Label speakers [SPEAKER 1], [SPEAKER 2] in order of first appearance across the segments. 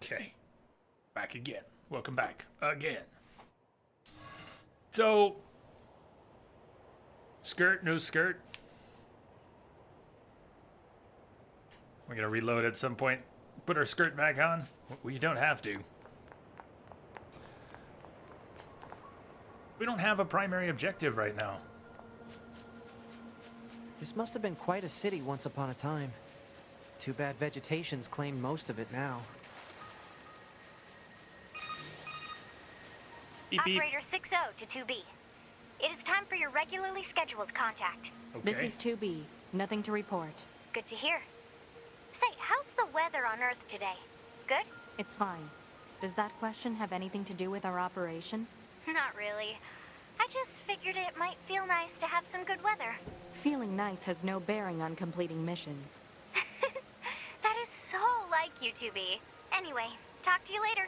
[SPEAKER 1] Okay. Back again. Welcome back. Again. So, skirt, no skirt. We're gonna reload at some point. Put our skirt back on. We don't have to. We don't have a primary objective right now.
[SPEAKER 2] This must have been quite a city once upon a time. Too bad vegetation's claimed most of it now.
[SPEAKER 1] Beep, beep.
[SPEAKER 3] Operator 60 to 2B. It is time for your regularly scheduled contact.
[SPEAKER 1] Okay.
[SPEAKER 4] This is 2B. Nothing to report.
[SPEAKER 3] Good to hear. Say, how's the weather on Earth today? Good?
[SPEAKER 4] It's fine. Does that question have anything to do with our operation?
[SPEAKER 3] Not really. I just figured it might feel nice to have some good weather.
[SPEAKER 4] Feeling nice has no bearing on completing missions.
[SPEAKER 3] That is so like you, 2B. Anyway, talk to you later.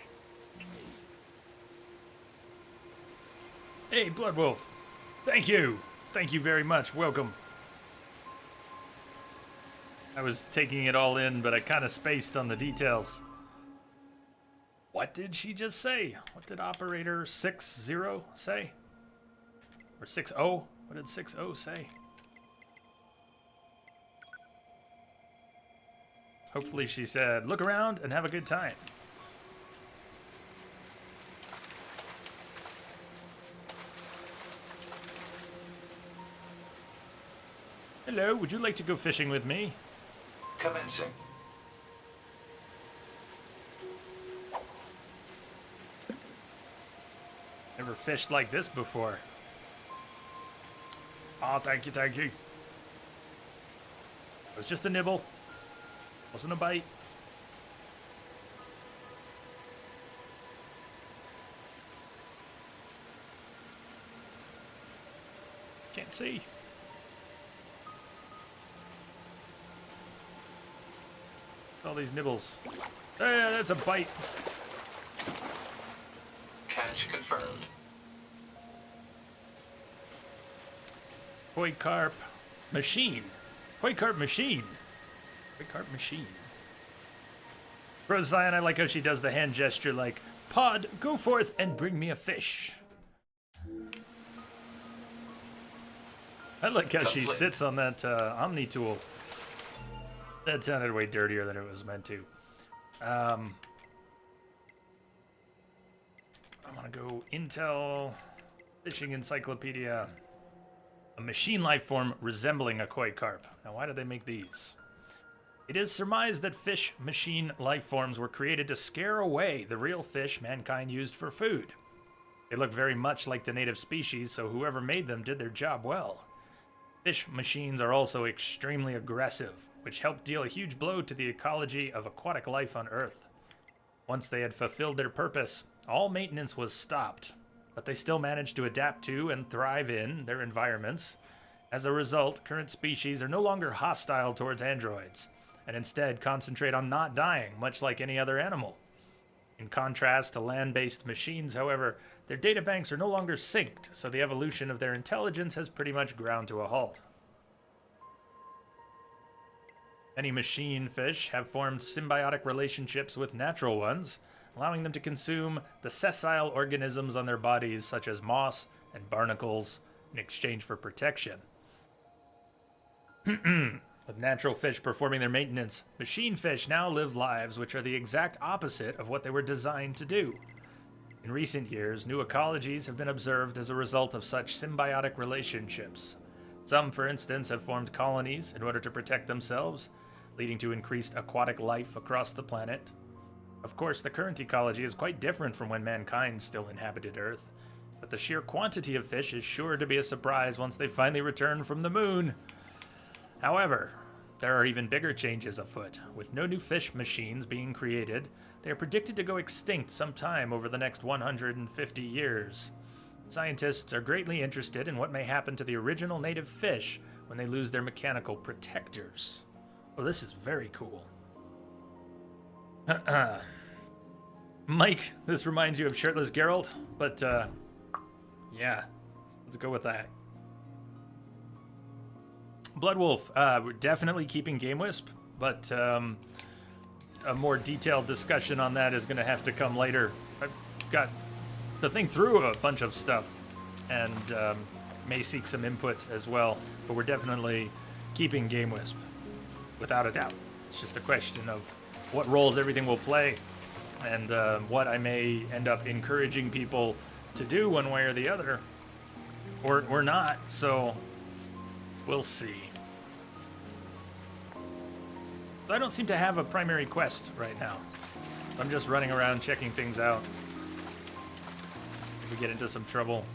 [SPEAKER 1] Hey, Blood Wolf. Thank you. Thank you very much. Welcome. I was taking it all in, but I kind of spaced on the details. What did she just say? What did operator 60 say? Or 60? What did 60 say? Hopefully she said, look around and have a good time. Hello, would you like to go fishing with me?
[SPEAKER 5] Commencing.
[SPEAKER 1] Never fished like this before. Oh, thank you, thank you. It was just a nibble. Wasn't a bite. Can't see. All these nibbles. Yeah, that's a bite.
[SPEAKER 5] Catch confirmed.
[SPEAKER 1] Koi carp machine. Koi carp machine. Koi carp machine. Rose Zion, I like how she does the hand gesture like, Pod, go forth and bring me a fish. I like how she sits on that Omni tool. That sounded way dirtier than it was meant to. I'm gonna go Intel Fishing Encyclopedia. A machine life form resembling a koi carp. Now, why did they make these? It is surmised that fish machine life forms were created to scare away the real fish mankind used for food. They look very much like the native species, so whoever made them did their job well. Fish machines are also extremely aggressive, which helped deal a huge blow to the ecology of aquatic life on Earth. Once they had fulfilled their purpose, all maintenance was stopped, but they still managed to adapt to and thrive in their environments. As a result, current species are no longer hostile towards androids, and instead concentrate on not dying, much like any other animal. In contrast to land-based machines, however, their databanks are no longer synced, so the evolution of their intelligence has pretty much ground to a halt. Many machine fish have formed symbiotic relationships with natural ones, allowing them to consume the sessile organisms on their bodies, such as moss and barnacles, in exchange for protection. With natural fish performing their maintenance, machine fish now live lives which are the exact opposite of what they were designed to do. In recent years, new ecologies have been observed as a result of such symbiotic relationships. Some, for instance, have formed colonies in order to protect themselves, leading to increased aquatic life across the planet. Of course, the current ecology is quite different from when mankind still inhabited Earth, but the sheer quantity of fish is sure to be a surprise once they finally return from the moon. However, there are even bigger changes afoot. With no new fish machines being created, they are predicted to go extinct sometime over the next 150 years. Scientists are greatly interested in what may happen to the original native fish when they lose their mechanical protectors. Oh, this is very cool. Mike, this reminds you of Shirtless Geralt, but, yeah, let's go with that. Blood Wolf, we're definitely keeping Game Wisp, but a more detailed discussion on that is going to have to come later. I've got to think through a bunch of stuff and may seek some input as well. But we're definitely keeping Game Wisp, without a doubt. It's just a question of what roles everything will play and what I may end up encouraging people to do one way or the other, or not. So we'll see. I don't seem to have a primary quest right now. I'm just running around checking things out. If we get into some trouble.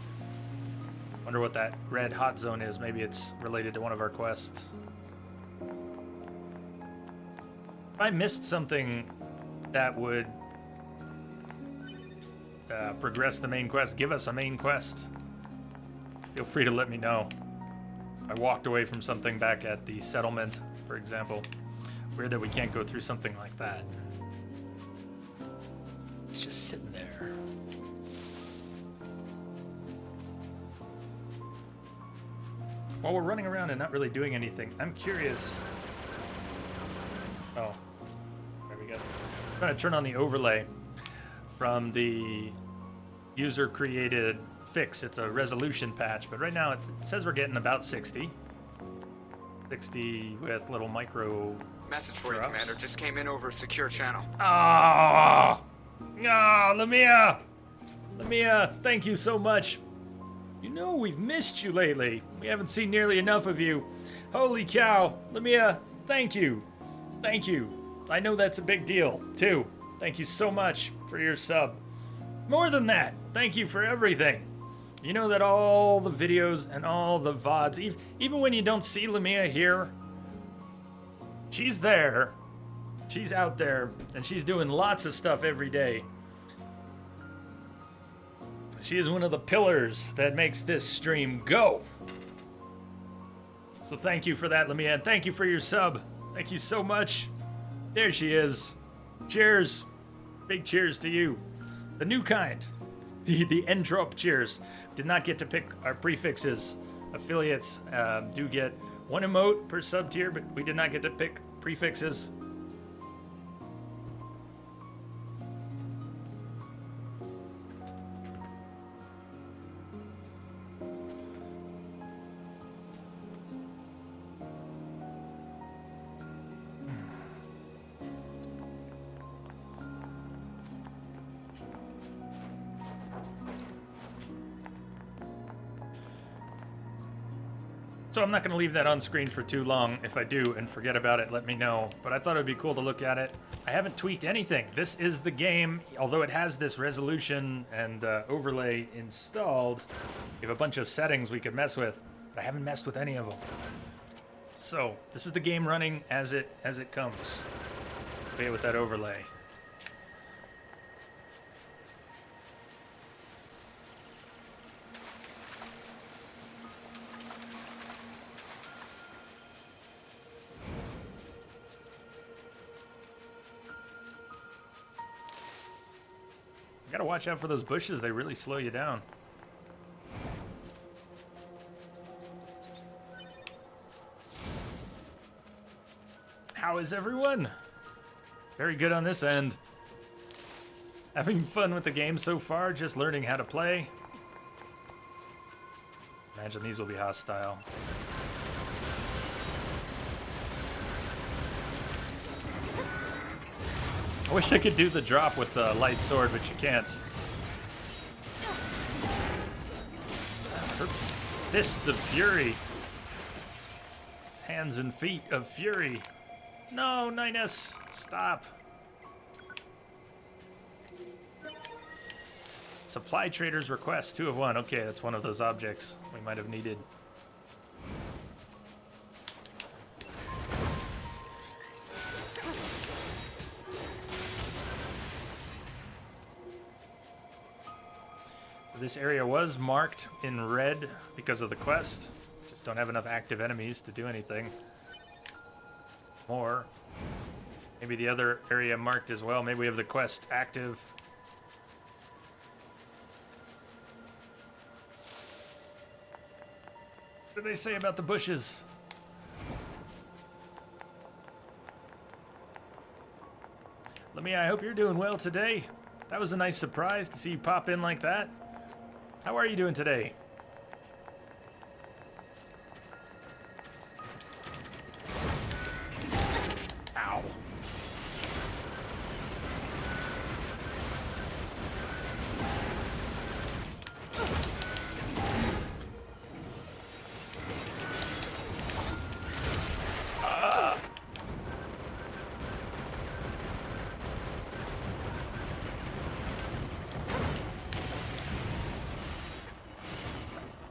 [SPEAKER 1] Wonder what that red hot zone is. Maybe it's related to one of our quests. If I missed something that would progress the main quest, give us a main quest. Feel free to let me know. I walked away from something back at the settlement, for example. Weird that we can't go through something like that. It's just sitting there. While we're running around and not really doing anything, I'm curious. Oh, there we go. I'm trying to turn on the overlay from the user-created fix. It's a resolution patch, but right now it says we're getting about 60. 60 with little micro
[SPEAKER 6] Message for you,
[SPEAKER 1] drops.
[SPEAKER 6] Commander. Just came in over a secure channel.
[SPEAKER 1] Oh, Lamia! Lamia, thank you so much. You know we've missed you lately. We haven't seen nearly enough of you. Holy cow. Lamia, thank you. Thank you. I know that's a big deal, too. Thank you so much for your sub. More than that, thank you for everything. You know that all the videos and all the VODs, even when you don't see Lamia here, she's there. She's out there, and she's doing lots of stuff every day. She is one of the pillars that makes this stream go. So thank you for that, Lamia, and thank you for your sub. Thank you so much. There she is. Cheers. Big cheers to you. The new kind. The Entrop cheers. Did not get to pick our prefixes. Affiliates do get one emote per sub tier, but we did not get to pick prefixes. So I'm not going to leave that on screen for too long. If I do and forget about it, let me know. But I thought it would be cool to look at it. I haven't tweaked anything. This is the game. Although it has this resolution and overlay installed, we have a bunch of settings we could mess with. But I haven't messed with any of them. So this is the game running as it comes. Play with that overlay. Gotta watch out for those bushes, they really slow you down. How is everyone? Very good on this end. Having fun with the game so far, just learning how to play. Imagine these will be hostile. I wish I could do the drop with the light sword, but you can't. Her fists of fury. Hands and feet of fury. No, Ninus, stop. Supply trader's request, 2 of 1. Okay, that's one of those objects we might have needed. This area was marked in red because of the quest. Just don't have enough active enemies to do anything. Or maybe the other area marked as well. Maybe we have the quest active. What did they say about the bushes? Let me. I hope you're doing well today. That was a nice surprise to see you pop in like that. How are you doing today? Ow.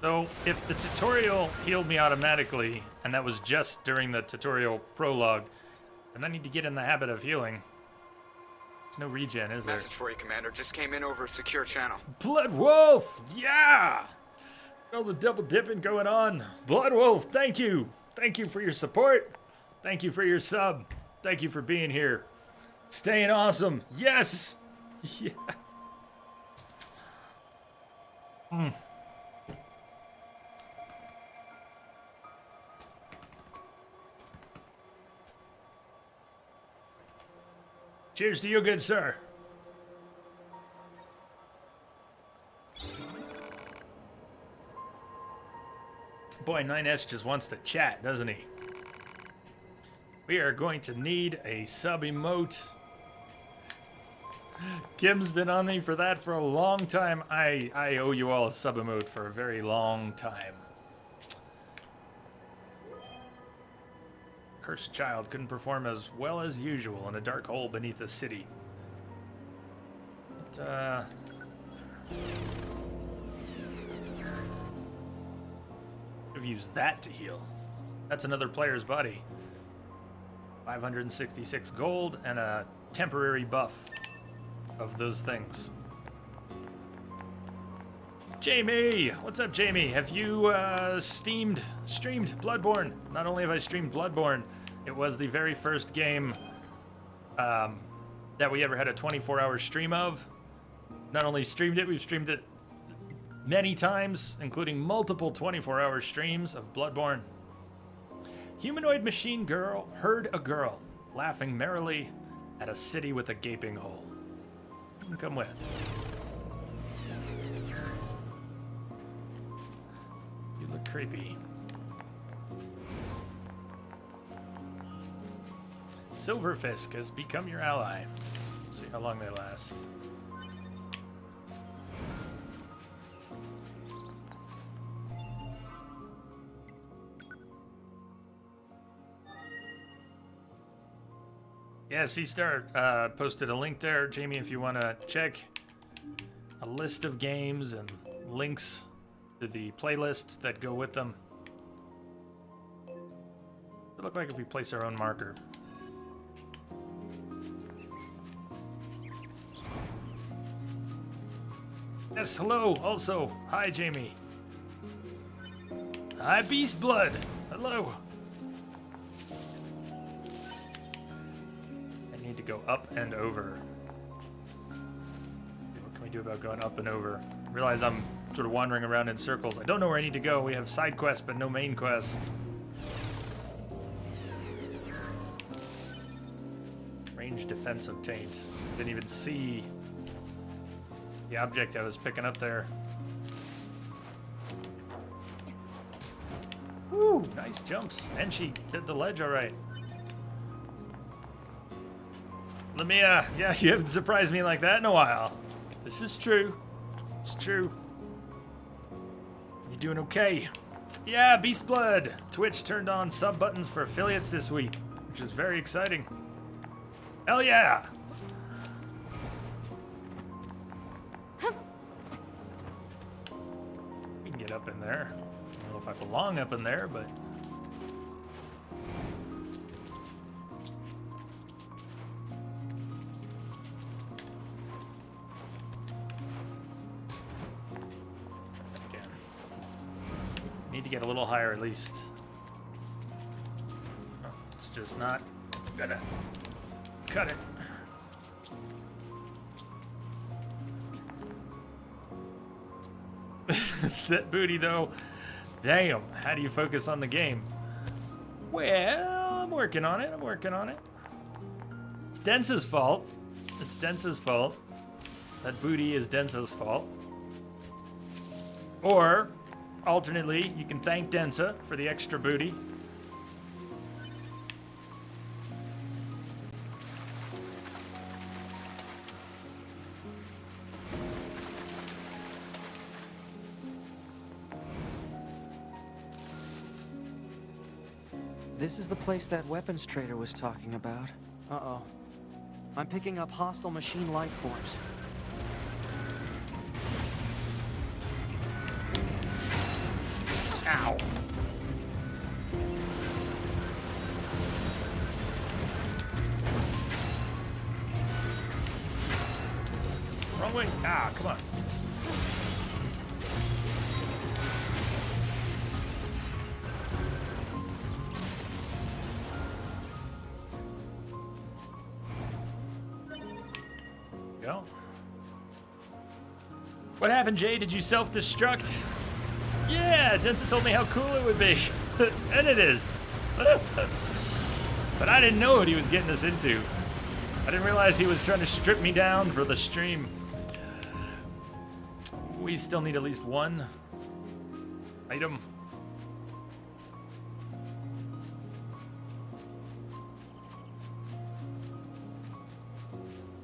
[SPEAKER 1] So, if the tutorial healed me automatically, and that was just during the tutorial prologue, then I need to get in the habit of healing. There's no regen, is there?
[SPEAKER 6] Message for you, Commander. Just came in over a secure channel.
[SPEAKER 1] Blood Wolf! Yeah! All the double dipping going on. Blood Wolf, thank you! Thank you for your support. Thank you for your sub. Thank you for being here. Staying awesome. Yes! Yeah. Cheers to you, good sir. Boy, 9S just wants to chat, doesn't he? We are going to need a sub emote. Kim's been on me for that for a long time. I owe you all a sub emote for a very long time. Cursed child couldn't perform as well as usual in a dark hole beneath the city. But, I've used that to heal. That's another player's body. 566 gold and a temporary buff of those things. Jamie! What's up, Jamie? Have you streamed Bloodborne? Not only have I streamed Bloodborne, it was the very first game that we ever had a 24-hour stream of. Not only streamed it, we've streamed it many times, including multiple 24-hour streams of Bloodborne. Humanoid machine girl heard a girl laughing merrily at a city with a gaping hole. Come with. You look creepy. Silverfisk has become your ally. See how long they last. Yeah, C-Star posted a link there, Jamie, if you want to check a list of games and links to the playlists that go with them. It look like if we place our own marker. Yes, hello, also. Hi, Jamie. Hi, Beast Blood. Hello. I need to go up and over. What can we do about going up and over? Realize I'm sort of wandering around in circles. I don't know where I need to go. We have side quests, but no main quest. Range defense obtained. Didn't even see the object I was picking up there. Woo, nice jumps. And she did the ledge all right. Let me, yeah, you haven't surprised me like that in a while. This is true. It's true. You doing okay? Yeah, Beast Blood. Twitch turned on sub buttons for affiliates this week, which is very exciting. Hell yeah! We can get up in there. I don't know if I belong up in there, but... Need to get a little higher at least. Oh, it's just not gonna cut it. That booty though, damn, how do you focus on the game? Well, I'm working on it, It's Dense's fault. it's Densa's fault. That booty is Densa's fault. Or, alternately, you can thank Densa for the extra booty.
[SPEAKER 2] This is the place that weapons trader was talking about. Uh-oh. I'm picking up hostile machine life forms.
[SPEAKER 1] Ow. Wrong way. Ah, come on. Go. What happened, Jay? Did you self-destruct? Yeah, Denson told me how cool it would be. And it is. But I didn't know what he was getting us into. I didn't realize he was trying to strip me down for the stream. We still need at least one item.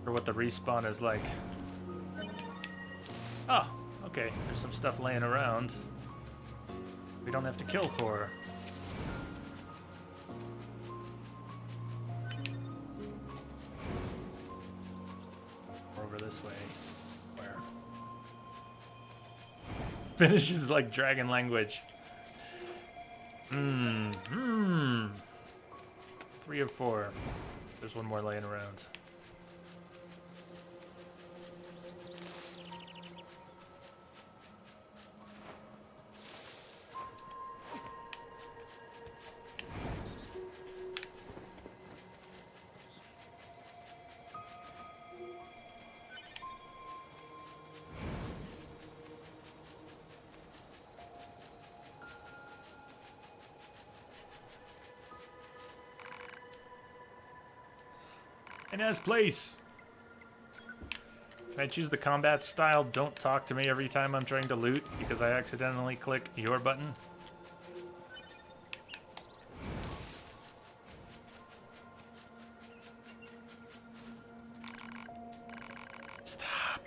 [SPEAKER 1] For what the respawn is like. Oh, okay. There's some stuff laying around. We don't have to kill for. Over this way. Where? Finishes like dragon language. 3 of 4. There's one more laying around. Inez, place. Can I choose the combat style? Don't talk to me every time I'm trying to loot because I accidentally click your button. Stop.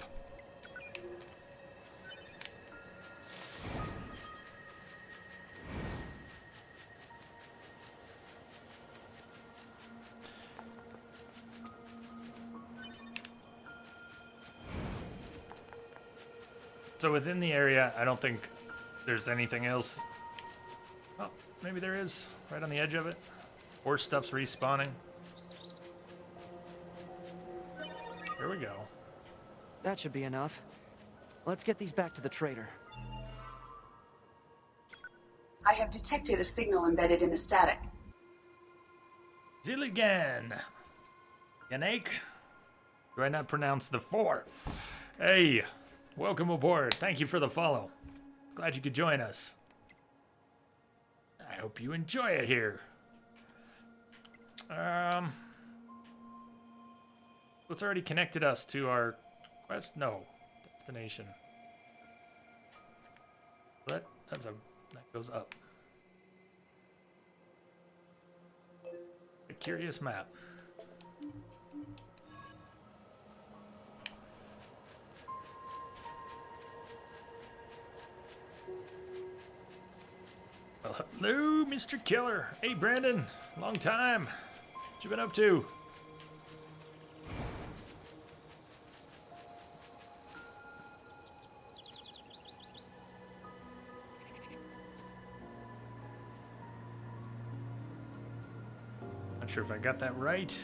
[SPEAKER 1] So within the area, I don't think there's anything else. Oh, maybe there is, right on the edge of it. Or stuff's respawning. Here we go.
[SPEAKER 2] That should be enough. Let's get these back to the trader.
[SPEAKER 7] I have detected a signal embedded in the static.
[SPEAKER 1] Zilligan. Yannick? Do I not pronounce the 4? Hey, welcome aboard. Thank you for the follow. Glad you could join us. I hope you enjoy it here. What's already connected us to our quest? No. Destination. That goes up. A curious map. Well, hello, Mr. Killer. Hey, Brandon. Long time. What you been up to? Not sure if I got that right.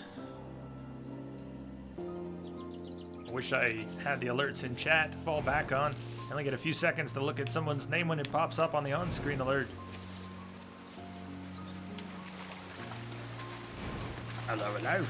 [SPEAKER 1] I wish I had the alerts in chat to fall back on. I only get a few seconds to look at someone's name when it pops up on the on-screen alert. Hello, hello.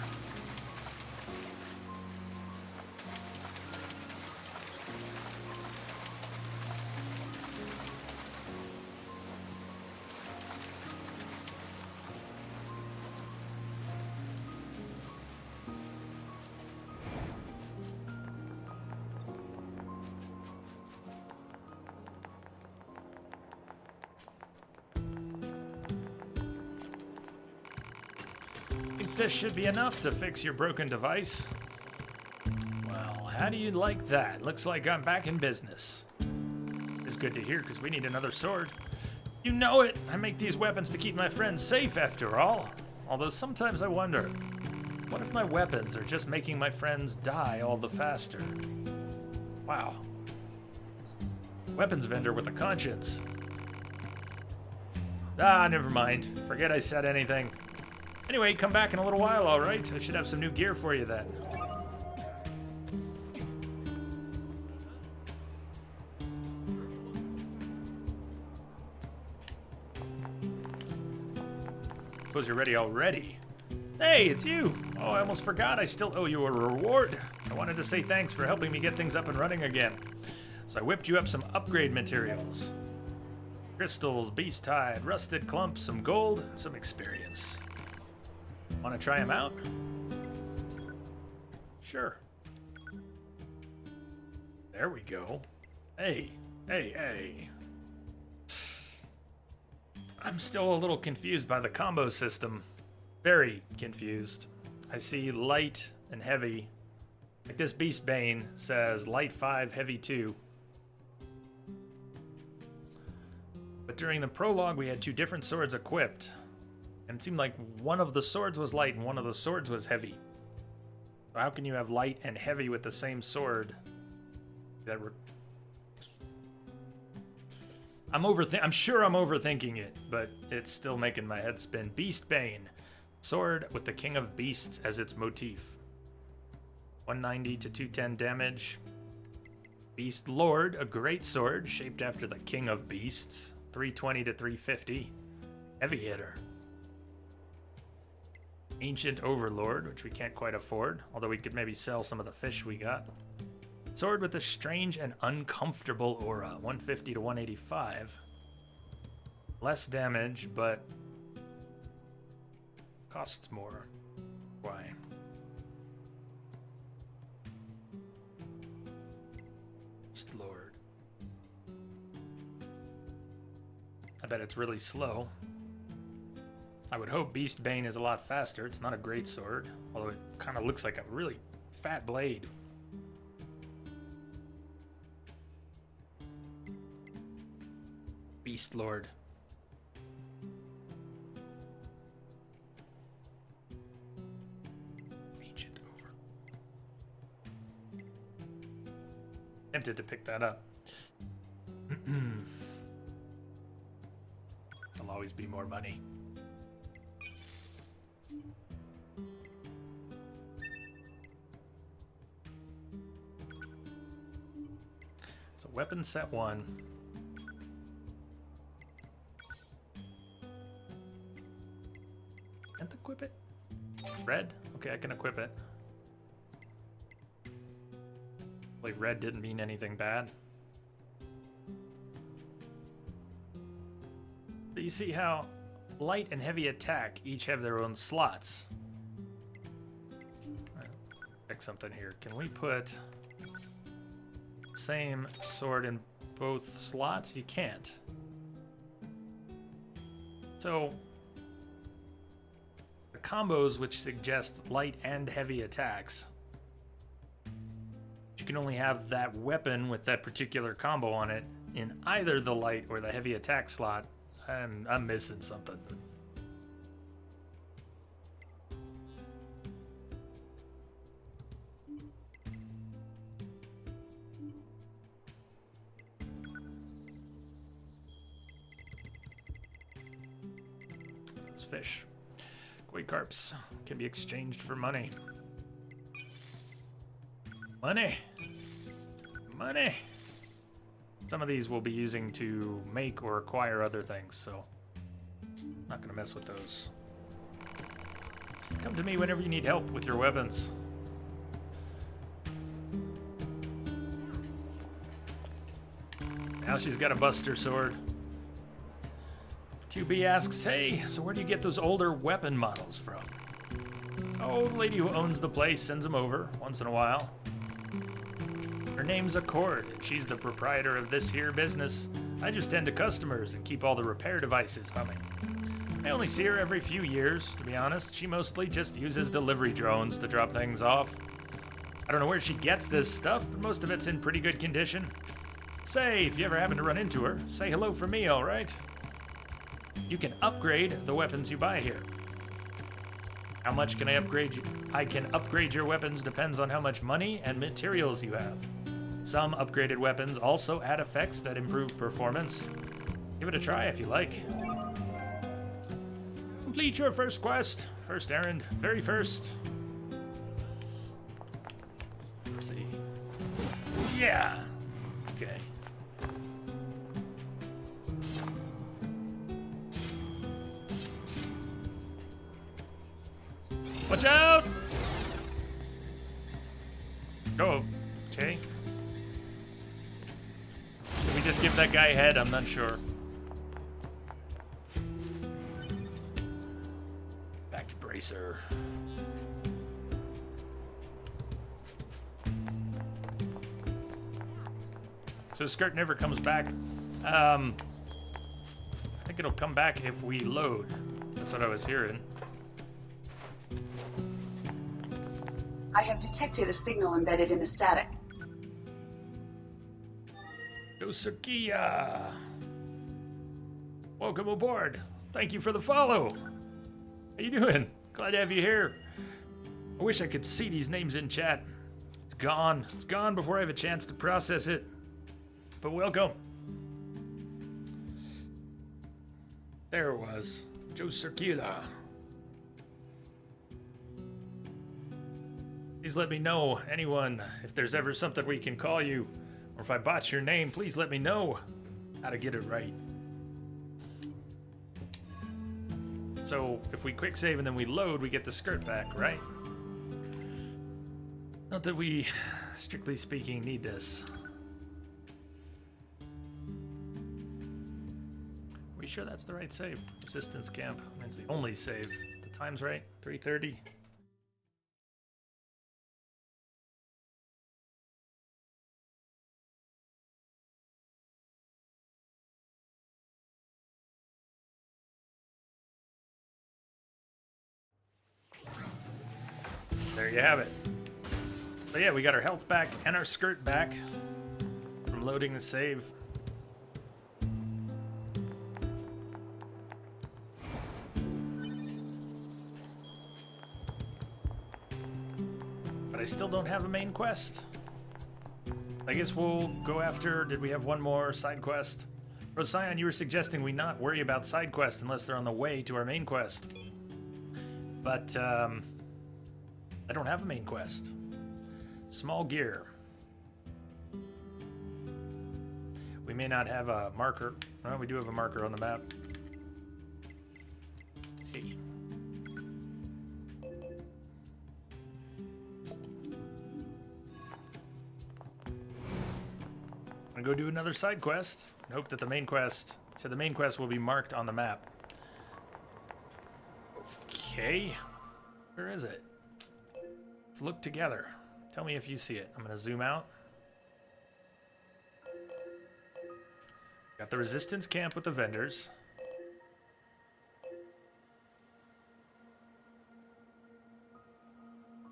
[SPEAKER 1] Think this should be enough to fix your broken device? Well, how do you like that? Looks like I'm back in business. It's good to hear, because we need another sword. You know it! I make these weapons to keep my friends safe, after all. Although sometimes I wonder, what if my weapons are just making my friends die all the faster? Wow. Weapons vendor with a conscience. Ah, never mind. Forget I said anything. Anyway, come back in a little while, alright? I should have some new gear for you then. Suppose you're ready already. Hey, it's you! Oh, I almost forgot I still owe you a reward. I wanted to say thanks for helping me get things up and running again. So I whipped you up some upgrade materials. Crystals, beast hide, rusted clumps, some gold, and some experience. Want to try them out? Sure. There we go. Hey, hey, hey. I'm still a little confused by the combo system. Very confused. I see light and heavy. Like this Beast Bane says light 5, heavy 2. But during the prologue, we had two different swords equipped. And it seemed like one of the swords was light and one of the swords was heavy. So how can you have light and heavy with the same sword? I'm sure I'm overthinking it, but it's still making my head spin. Beast Bane. Sword with the King of Beasts as its motif. 190 to 210 damage. Beast Lord, a great sword shaped after the King of Beasts. 320 to 350. Heavy hitter. Ancient Overlord, which we can't quite afford, although we could maybe sell some of the fish we got. Sword with a strange and uncomfortable aura. 150 to 185. Less damage, but costs more. Why? Beast Lord. I bet it's really slow. I would hope Beast Bane is a lot faster. It's not a great sword, although it kind of looks like a really fat blade. Beast Lord. Ancient Overlord. Tempted to pick that up. There'll always be more money. So weapon set 1. Can't equip it? Red? Okay, I can equip it. Like red didn't mean anything bad. But you see how light and heavy attack each have their own slots. Check something here. Can we put same sword in both slots? You can't. So the combos which suggest light and heavy attacks, you can only have that weapon with that particular combo on it in either the light or the heavy attack slot. I'm missing something. Those fish. Koi carps can be exchanged for money. Money! Money! Some of these we'll be using to make or acquire other things, so not gonna mess with those. Come to me whenever you need help with your weapons. Now she's got a buster sword. 2B asks, hey, so where do you get those older weapon models from? Oh, the lady who owns the place sends them over once in a while. Her name's Accord, and she's the proprietor of this here business. I just tend to customers and keep all the repair devices humming. I only see her every few years, to be honest. She mostly just uses delivery drones to drop things off. I don't know where she gets this stuff, but most of it's in pretty good condition. Say, if you ever happen to run into her, say hello from me, alright? You can upgrade the weapons you buy here. How much can I upgrade you? I can upgrade your weapons depends on how much money and materials you have. Some upgraded weapons also add effects that improve performance. Give it a try if you like. Complete your first quest. First errand. Very first. Let's see. Yeah. Okay. Watch out! Oh, okay. Did we just give that guy a head? I'm not sure. Back to Bracer. So skirt never comes back. I think it'll come back if we load. That's what I was hearing.
[SPEAKER 7] I have detected a signal embedded in the static.
[SPEAKER 1] Yosukiya! Welcome aboard. Thank you for the follow. How you doing? Glad to have you here. I wish I could see these names in chat. It's gone. It's gone before I have a chance to process it. But welcome. There it was. Yosukiya. Please let me know, anyone, if there's ever something we can call you, or if I botch your name, please let me know how to get it right. So, if we quick save and then we load, we get the skirt back, right? Not that we, strictly speaking, need this. Are we sure that's the right save? Resistance camp. That's the only save. The time's right. 3:30. There you have it. So yeah, we got our health back and our skirt back from loading the save. But I still don't have a main quest. I guess we'll go after, did we have one more side quest? Rosian, you were suggesting we not worry about side quests unless they're on the way to our main quest. But, I don't have a main quest. Small gear. We may not have a marker. Well, we do have a marker on the map. Hey. I'm gonna go do another side quest and hope that the main quest, so the main quest will be marked on the map. Okay. Where is it? Let's look together. Tell me if you see it. I'm gonna zoom out. Got the resistance camp with the vendors.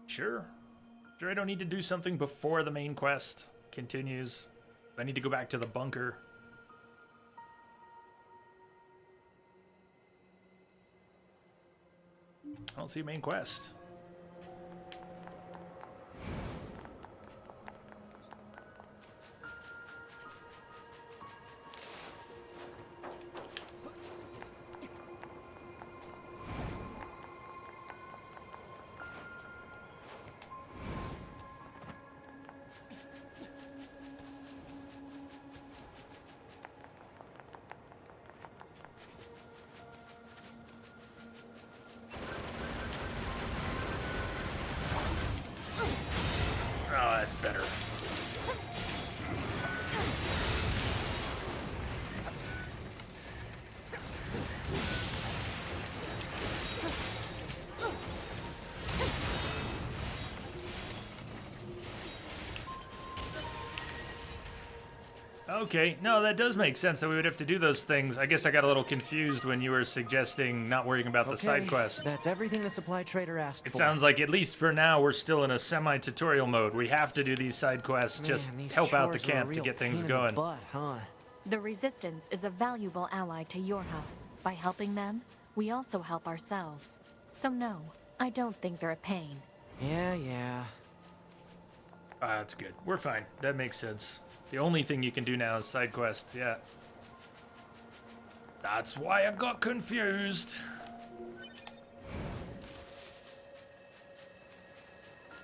[SPEAKER 1] Sure. Sure, I don't need to do something before the main quest continues. I need to go back to the bunker. I don't see a main quest. Okay, no, that does make sense that we would have to do those things. I guess I got a little confused when you were suggesting not worrying about the side quests.
[SPEAKER 2] That's everything the supply trader asked
[SPEAKER 1] It
[SPEAKER 2] for.
[SPEAKER 1] sounds like, at least for now, we're still in a semi-tutorial mode. We have to do these side quests,
[SPEAKER 2] Man,
[SPEAKER 1] just
[SPEAKER 2] these
[SPEAKER 1] help out the
[SPEAKER 2] chores are a
[SPEAKER 1] camp to
[SPEAKER 2] real
[SPEAKER 1] get things
[SPEAKER 2] pain in the
[SPEAKER 1] going.
[SPEAKER 2] butt, huh?
[SPEAKER 4] The Resistance is a valuable ally to your hub. By helping them, we also help ourselves. So no, I don't think they're a pain.
[SPEAKER 2] Yeah.
[SPEAKER 1] Ah, that's good. We're fine. That makes sense. The only thing you can do now is side quests, yeah. That's why I got confused.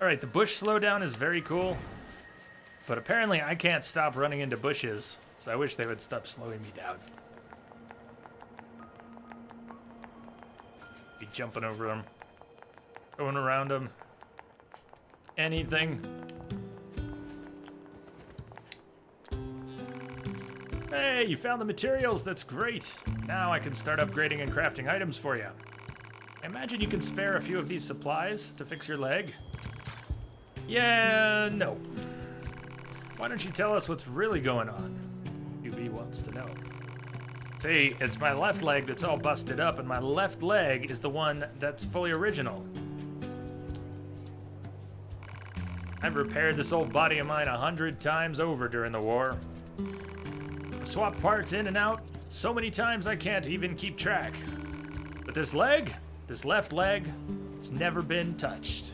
[SPEAKER 1] Alright, the bush slowdown is very cool. But apparently I can't stop running into bushes, so I wish they would stop slowing me down. Be jumping over them. Going around them. Anything. Hey, you found the materials. That's great. Now I can start upgrading and crafting items for you. I imagine you can spare a few of these supplies to fix your leg. Yeah, no. Why don't you tell us what's really going on? UB wants to know. See, it's my left leg that's all busted up, and my left leg is the one that's fully original. I've repaired this old body of mine 100 times over during the war. I've swapped parts in and out so many times I can't even keep track. But this leg, this left leg, it's never been touched.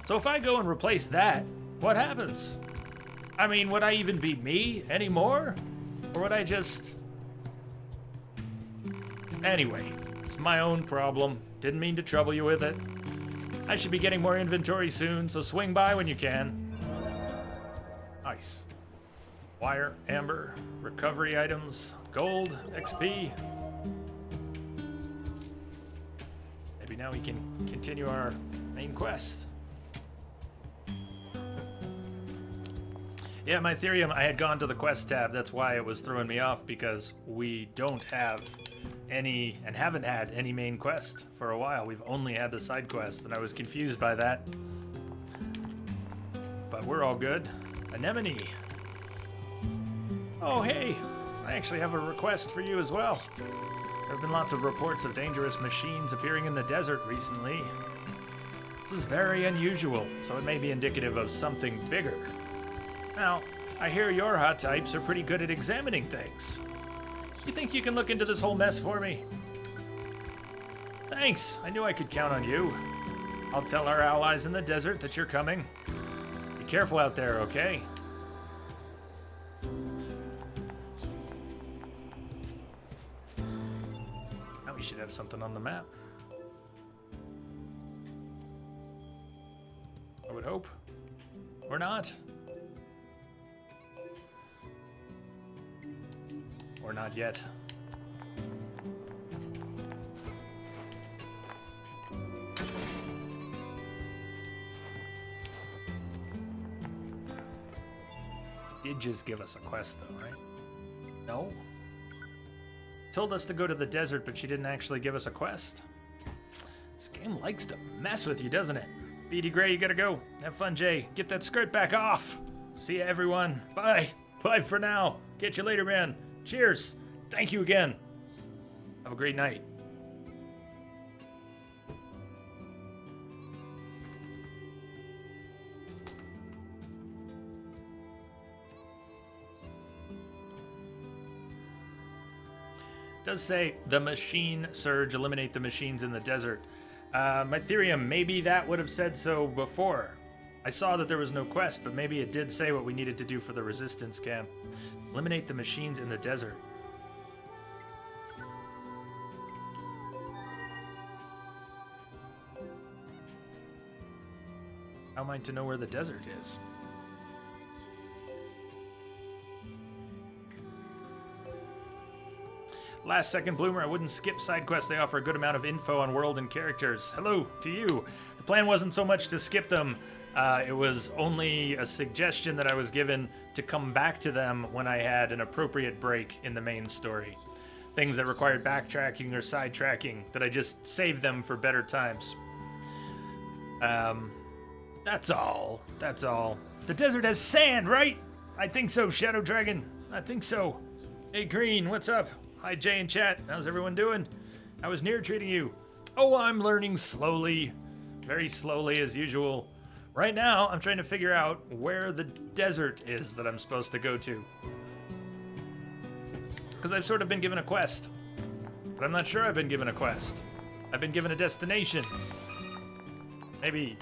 [SPEAKER 1] So if I go and replace that, what happens? I mean, would I even be me anymore? Or would I just... Anyway, it's my own problem. Didn't mean to trouble you with it. I should be getting more inventory soon, so swing by when you can. Nice. Wire, amber, recovery items, gold, XP. Maybe now we can continue our main quest. Yeah, my Ethereum, I had gone to the quest tab. That's why it was throwing me off, because we don't have any, and haven't had any main quest for a while. We've only had the side quest, and I was confused by that. But we're all good. Anemone. Oh, hey, I actually have a request for you as well. There have been lots of reports of dangerous machines appearing in the desert recently. This is very unusual, so it may be indicative of something bigger. Now, I hear your hot types are pretty good at examining things. You think you can look into this whole mess for me? Thanks, I knew I could count on you. I'll tell our allies in the desert that you're coming. Be careful out there, okay? Now we should have something on the map. I would hope. Or not. Or not yet. Did just give us a quest though, right? No? Told us to go to the desert, but she didn't actually give us a quest. This game likes to mess with you, doesn't it? BD Gray, you gotta go. Have fun, Jay. Get that skirt back off. See ya, everyone. Bye. Bye for now. Catch you later, man. Cheers. Thank you again. Have a great night. It does say the machine surge, eliminate the machines in the desert. Mytherium, maybe that would have said so before. I saw that there was no quest, but maybe it did say what we needed to do for the resistance camp. Eliminate the machines in the desert. How am I to know where the desert is? Last second bloomer, I wouldn't skip side quests. They offer a good amount of info on world and characters. Hello to you. The plan wasn't so much to skip them. It was only a suggestion that I was given to come back to them when I had an appropriate break in the main story. Things that required backtracking or sidetracking, that I just saved them for better times. That's all. That's all. The desert has sand, right? I think so, Shadow Dragon. I think so. Hey, Green, what's up? Hi, Jay in chat. How's everyone doing? How is NieR treating you? Oh, I'm learning slowly. Very slowly, as usual. Right now, I'm trying to figure out where the desert is that I'm supposed to go to. Because I've sort of been given a quest. But I'm not sure I've been given a quest. I've been given a destination. Maybe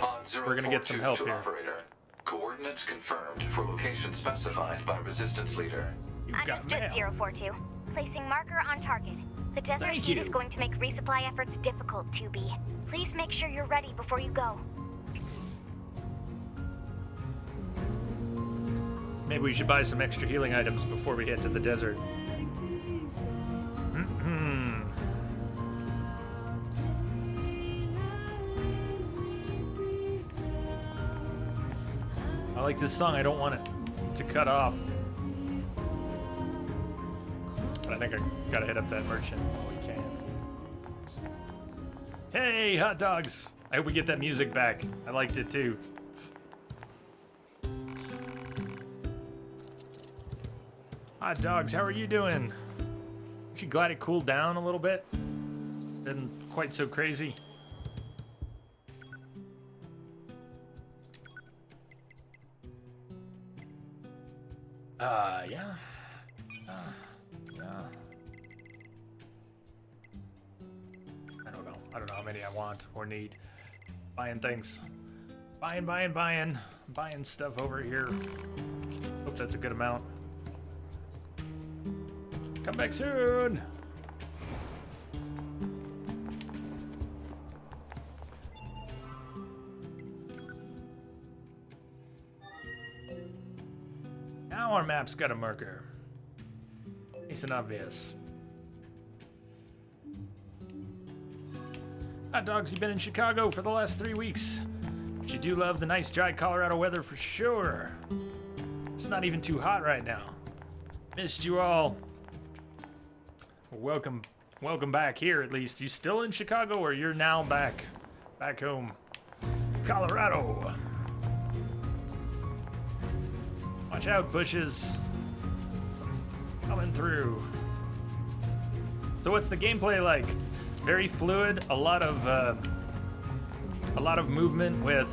[SPEAKER 1] we're gonna get some help here.
[SPEAKER 5] Operator. Coordinates confirmed for location specified by Resistance Leader.
[SPEAKER 1] You've got
[SPEAKER 3] Understood,
[SPEAKER 1] mail.
[SPEAKER 3] 042. Placing marker on target. The desert
[SPEAKER 1] Thank
[SPEAKER 3] heat
[SPEAKER 1] you.
[SPEAKER 3] is going to make resupply efforts difficult, 2B. Please make sure you're ready before you go.
[SPEAKER 1] Maybe we should buy some extra healing items before we head to the desert. I like this song. I don't want it to cut off. But I think I gotta hit up that merchant while we can. Hey, hot dogs! I hope we get that music back. I liked it too. Hot dogs, how are you doing? Aren't you glad it cooled down a little bit? Been quite so crazy. Yeah. Yeah. I don't know. I don't know how many I want or need. Buying things. Buying. Buying stuff over here. Hope that's a good amount. Come back soon! Now our map's got a marker. Nice and obvious. Hot dogs, you've been in Chicago for the last 3 weeks. But you do love the nice dry Colorado weather for sure. It's not even too hot right now. Missed you all. Welcome back here at least. You still in Chicago or you're now back home? Colorado. Watch out, bushes. Coming through. So what's the gameplay like? Very fluid, a lot of movement with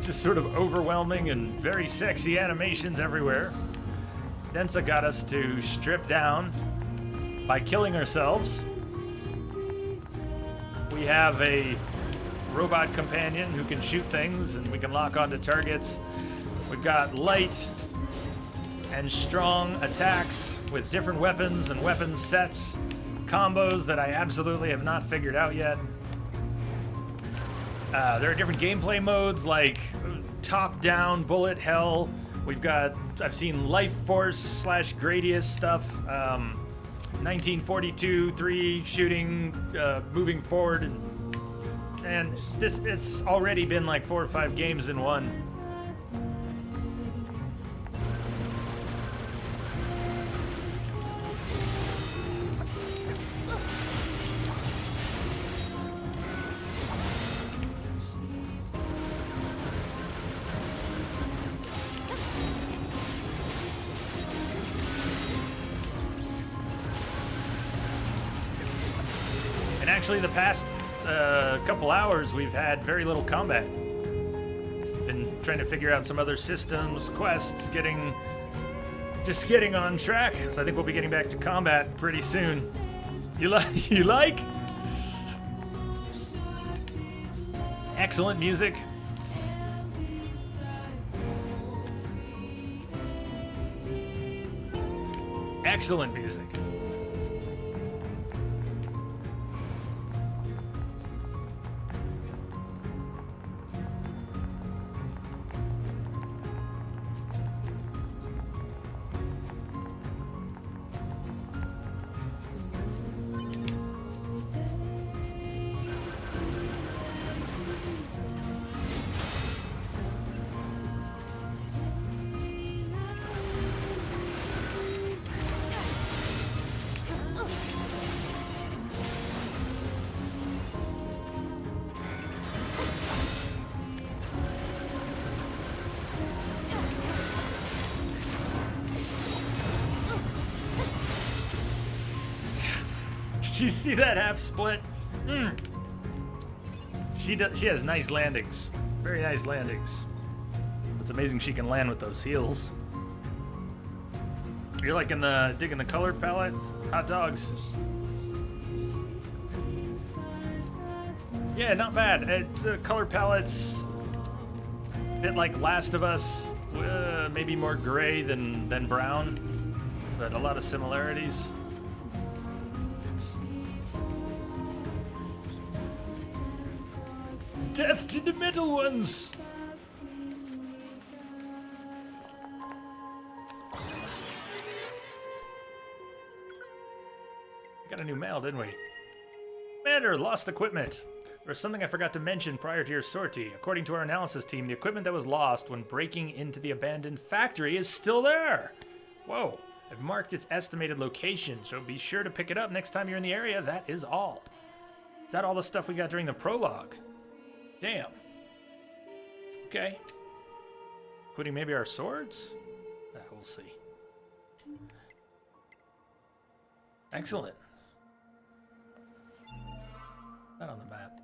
[SPEAKER 1] just sort of overwhelming and very sexy animations everywhere. Densa got us to strip down by killing ourselves. We have a robot companion who can shoot things and we can lock onto targets. We've got light and strong attacks with different weapons and weapon sets, combos that I absolutely have not figured out yet. There are different gameplay modes like top-down, bullet hell. I've seen Life Force / Gradius stuff. 1942, 3 shooting, moving forward, and it's already been like 4 or 5 games in one. Actually, the past couple hours, we've had very little combat. Been trying to figure out some other systems, quests, just getting on track. So I think we'll be getting back to combat pretty soon. You like? Excellent music. Excellent music. Did you see that half split? She has nice landings. Very nice landings. It's amazing she can land with those heels. You're like digging the color palette? Hot dogs. Yeah, not bad. It's color palettes, a bit like Last of Us, maybe more gray than brown, but a lot of similarities. Death to the metal ones! We got a new mail, didn't we? Commander, lost equipment. There's something I forgot to mention prior to your sortie. According to our analysis team, the equipment that was lost when breaking into the abandoned factory is still there. Whoa. I've marked its estimated location, so be sure to pick it up next time you're in the area. That is all. Is that all the stuff we got during the prologue? Damn. Okay. Including maybe our swords? We'll see. Excellent. Not on the map.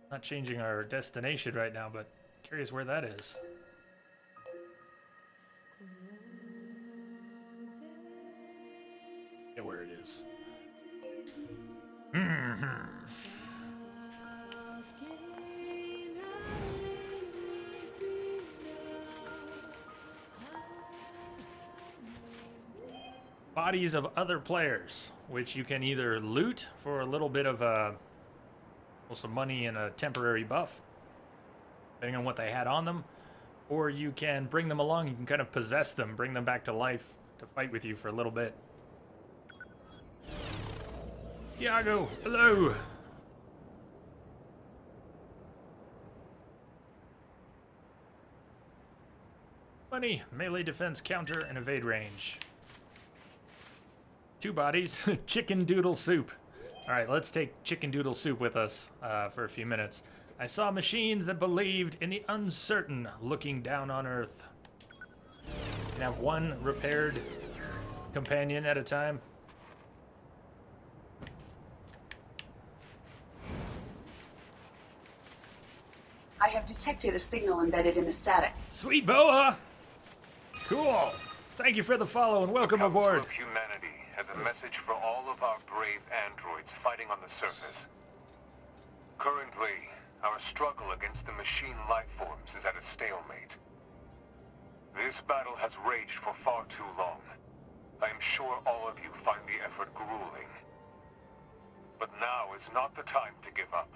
[SPEAKER 1] Not changing our destination right now, but curious where that is. Yeah, where it is. Bodies of other players, which you can either loot for a little bit of some money and a temporary buff, depending on what they had on them, or you can bring them along. You can kind of possess them, bring them back to life to fight with you for a little bit. Iago, hello. Money, melee defense, counter, and evade range. 2 bodies, chicken doodle soup. All right, let's take chicken doodle soup with us for a few minutes. I saw machines that believed in the uncertain looking down on Earth. You can have 1 repaired companion at a time.
[SPEAKER 7] I have detected a signal embedded in the static.
[SPEAKER 1] Sweet boa! Cool. Thank you for the follow and welcome aboard.
[SPEAKER 8] Of humanity has a message for all of our brave androids fighting on the surface. Currently, our struggle against the machine life forms is at a stalemate. This battle has raged for far too long. I am sure all of you find the effort grueling. But now is not the time to give up.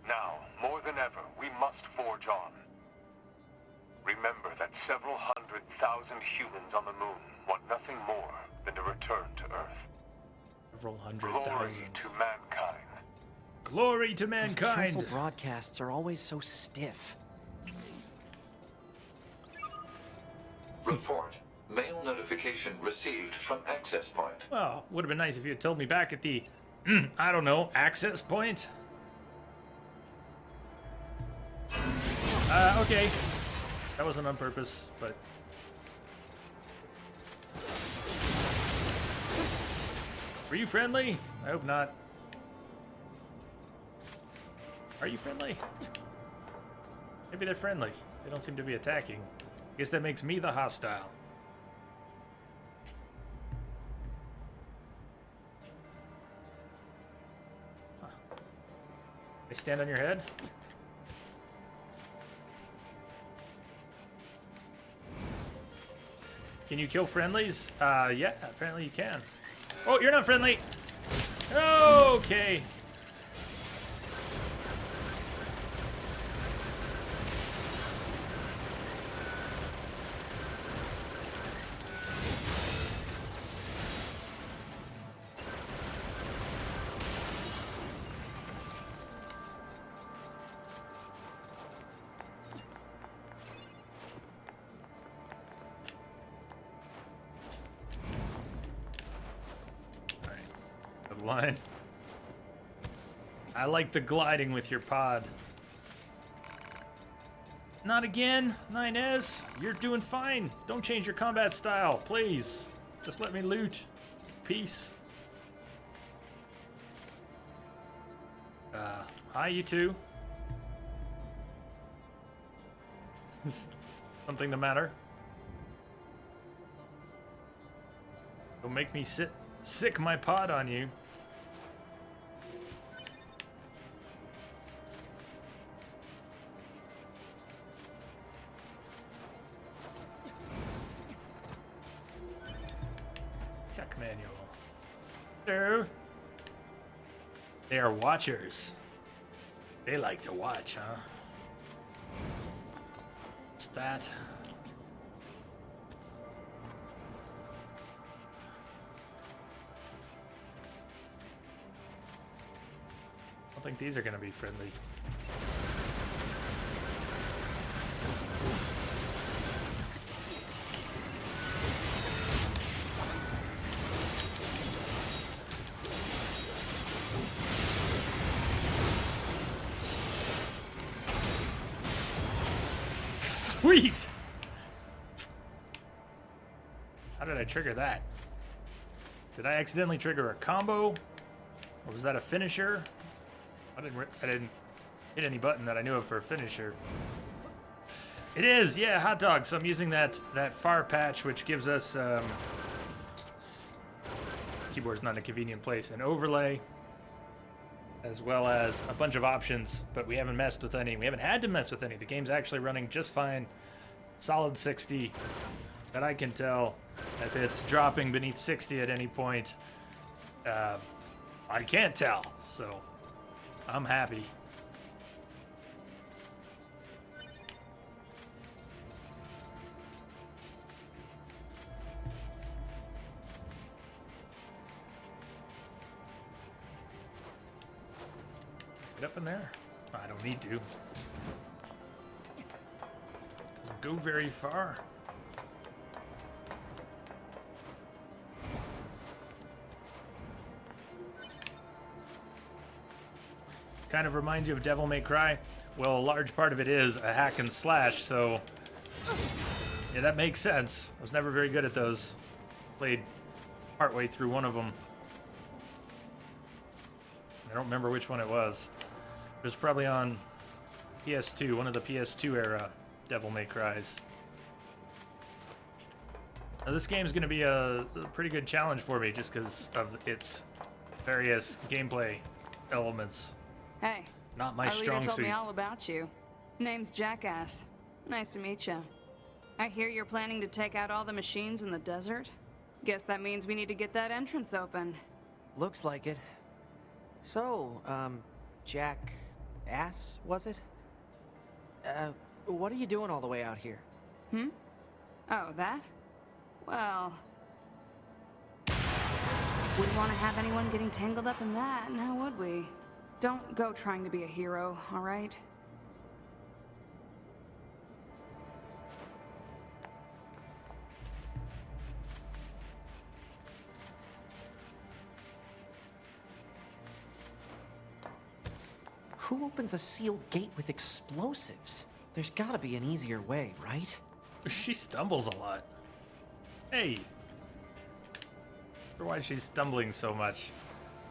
[SPEAKER 8] Now, more than ever, we must forge on. Remember that several 100,000 humans on the moon want nothing more than to return to Earth.
[SPEAKER 1] Several
[SPEAKER 8] Glory
[SPEAKER 1] 100,000.
[SPEAKER 8] to mankind.
[SPEAKER 1] Glory to
[SPEAKER 2] Those
[SPEAKER 1] mankind.
[SPEAKER 2] canceled broadcasts are always so stiff.
[SPEAKER 5] Report. Mail notification received from access point.
[SPEAKER 1] Well, would have been nice if you had told me back at the, I don't know, access point. Okay. That wasn't on purpose, but... Were you friendly? I hope not. Are you friendly? Maybe they're friendly. They don't seem to be attacking. I guess that makes me the hostile. Huh. They stand on your head? Can you kill friendlies? Yeah, apparently you can. Oh, you're not friendly. Okay. Line. I like the gliding with your pod. Not again, 9S. You're doing fine. Don't change your combat style, please. Just let me loot. Peace. Hi, you two. Something the matter? Don't make me sick my pod on you. Check manual. Hello. They are watchers. They like to watch, huh? What's that? I don't think these are going to be friendly. Sweet! How did I trigger that? Did I accidentally trigger a combo? Or was that a finisher? I didn't hit any button that I knew of for a finisher. It is, yeah, hot dog. So I'm using that far patch, which gives us keyboard's not a convenient place. An overlay, as well as a bunch of options, but we haven't messed with any. We haven't had to mess with any. The game's actually running just fine. Solid 60. That I can tell. If it's dropping beneath 60 at any point, I can't tell. So I'm happy. Get up in there? I don't need to. Doesn't go very far. Kind of reminds you of Devil May Cry. Well, a large part of it is a hack and slash, so yeah, that makes sense. I was never very good at those. Played partway through one of them. I don't remember which one it was. It was probably on PS2, one of the PS2 era Devil May Cries. Now, this game's going to be a pretty good challenge for me just because of its various gameplay elements.
[SPEAKER 9] Hey,
[SPEAKER 1] Not my
[SPEAKER 9] our leader
[SPEAKER 1] strong
[SPEAKER 9] told
[SPEAKER 1] suit.
[SPEAKER 9] me all about you. Name's Jackass. Nice to meet you. I hear you're planning to take out all the machines in the desert. Guess that means we need to get that entrance open.
[SPEAKER 2] Looks like it. So, Jackass, was it? What are you doing all the way out here?
[SPEAKER 9] Oh, that? Well... wouldn't want to have anyone getting tangled up in that, now would we? Don't go trying to be a hero, alright?
[SPEAKER 2] Who opens a sealed gate with explosives? There's gotta be an easier way, right?
[SPEAKER 1] She stumbles a lot. Hey. I wonder why she's stumbling so much.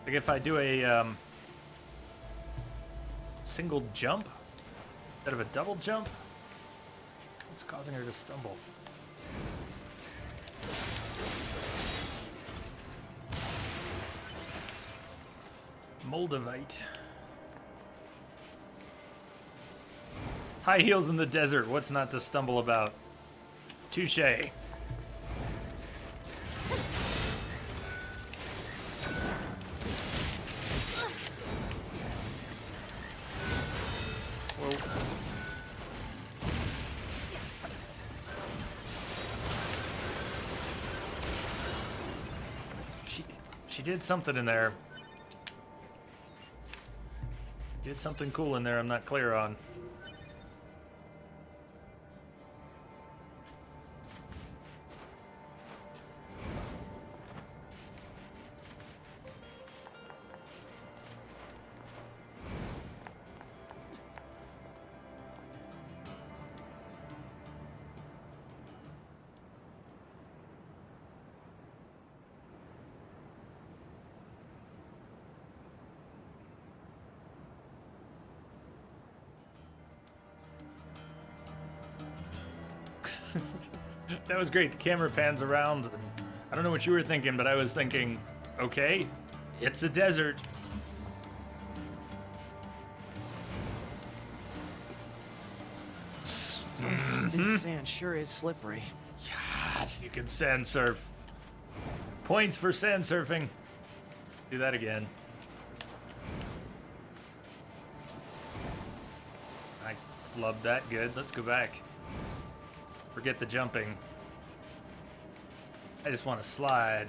[SPEAKER 1] Like if I do a single jump instead of a double jump, what's causing her to stumble? Moldavite. High heels in the desert, what's not to stumble about? Touche. Whoa. She did something in there. Did something cool in there I'm not clear on. That was great. The camera pans around. And I don't know what you were thinking, but I was thinking, okay, it's a desert.
[SPEAKER 2] This sand sure is slippery.
[SPEAKER 1] Yes, you can sand surf. Points for sand surfing. Do that again. I flubbed that good. Let's go back. Forget the jumping. I just want to slide.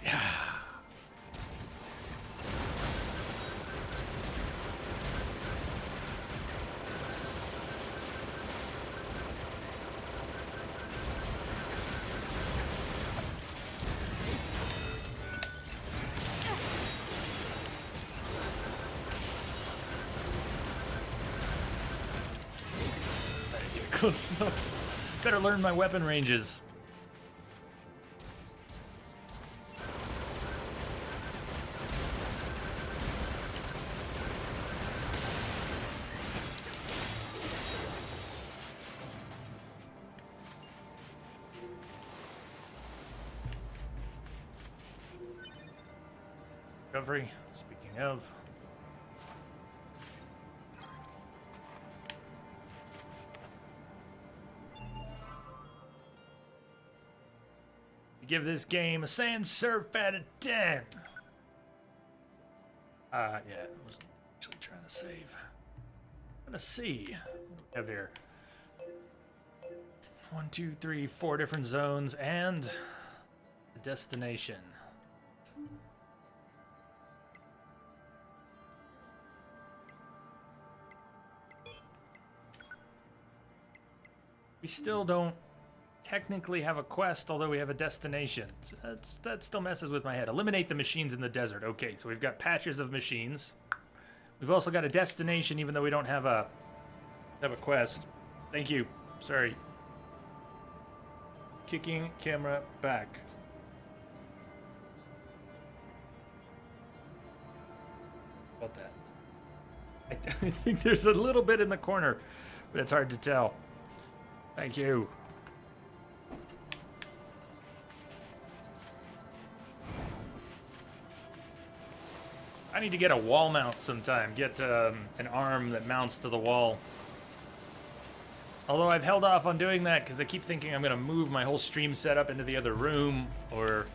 [SPEAKER 1] Yeah. Close enough. Better learn my weapon ranges. Recovery. Speaking of. Give this game a sand surf out of 10. Yeah, I wasn't actually trying to save. I'm gonna see what do we have here. 1, 2, 3, 4 different zones and the destination. We still don't technically have a quest, although we have a destination. So that still messes with my head. Eliminate the machines in the desert. Okay, so we've got patches of machines. We've also got a destination, even though we don't have a quest. Thank you. Sorry. Kicking camera back. About that. I think there's a little bit in the corner, but it's hard to tell. Thank you. I need to get a wall mount sometime. Get an arm that mounts to the wall. Although I've held off on doing that because I keep thinking I'm going to move my whole stream setup into the other room or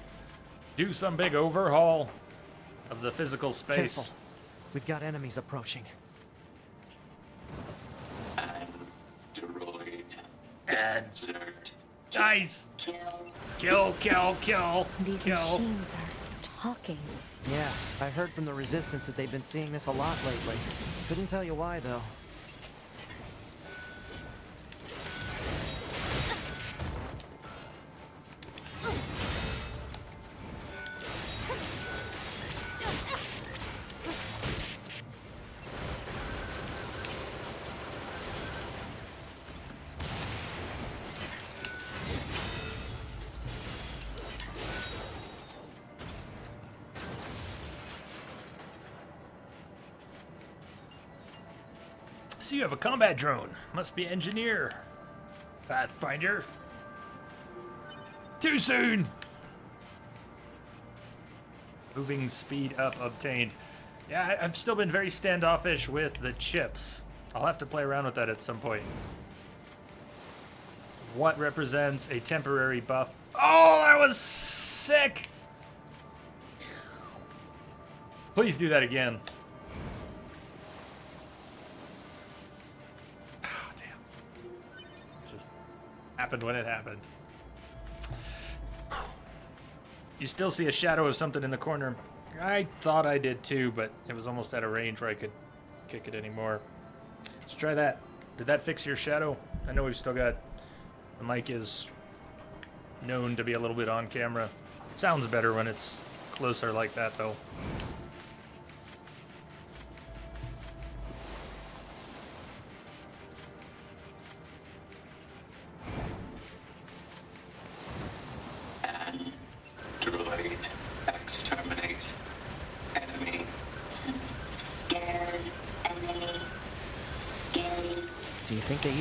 [SPEAKER 1] do some big overhaul of the physical space.
[SPEAKER 2] Careful. We've got enemies approaching.
[SPEAKER 10] Android.
[SPEAKER 1] Desert. Guys! Kill, kill, kill.
[SPEAKER 4] These
[SPEAKER 1] kill.
[SPEAKER 4] machines are talking.
[SPEAKER 2] Yeah, I heard from the Resistance that they've been seeing this a lot lately. Couldn't tell you why, though.
[SPEAKER 1] So you have a combat drone. Must be engineer. Pathfinder. Too soon! Moving speed up obtained. Yeah, I've still been very standoffish with the chips. I'll have to play around with that at some point. What represents a temporary buff? Oh, that was sick! Please do that again. Oh, damn. It just happened when it happened. You still see a shadow of something in the corner. I thought I did too, but it was almost out of range where I could kick it anymore. Let's try that. Did that fix your shadow? I know we've still got... The mic is known to be a little bit on camera. Sounds better when it's closer like that, though.
[SPEAKER 10] Droid, exterminate enemy.
[SPEAKER 3] Scared and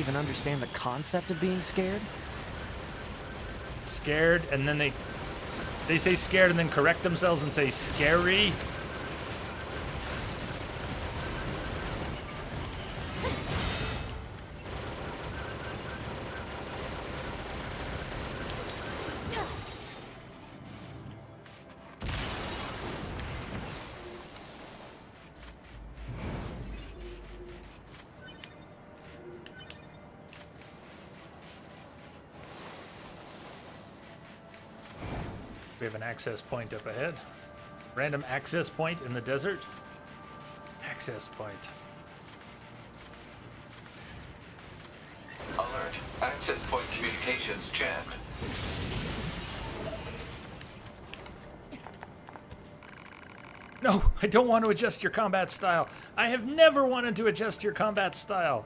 [SPEAKER 2] even understand the concept of being scared?
[SPEAKER 1] Scared, and then they say scared and then correct themselves and say scary. We have an access point up ahead. Random access point in the desert. Access point.
[SPEAKER 5] Alert. Access point communications jammed.
[SPEAKER 1] No, I don't want to adjust your combat style. I have never wanted to adjust your combat style.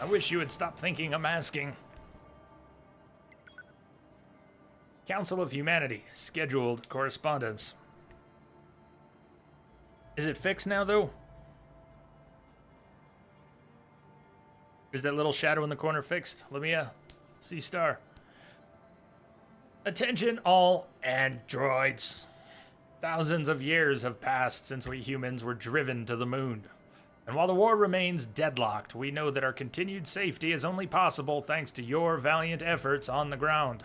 [SPEAKER 1] I wish you would stop thinking I'm asking. Council of Humanity. Scheduled correspondence. Is it fixed now, though? Is that little shadow in the corner fixed? Let me, see star. Attention all androids. Thousands of years have passed since we humans were driven to the moon. And while the war remains deadlocked, we know that our continued safety is only possible thanks to your valiant efforts on the ground.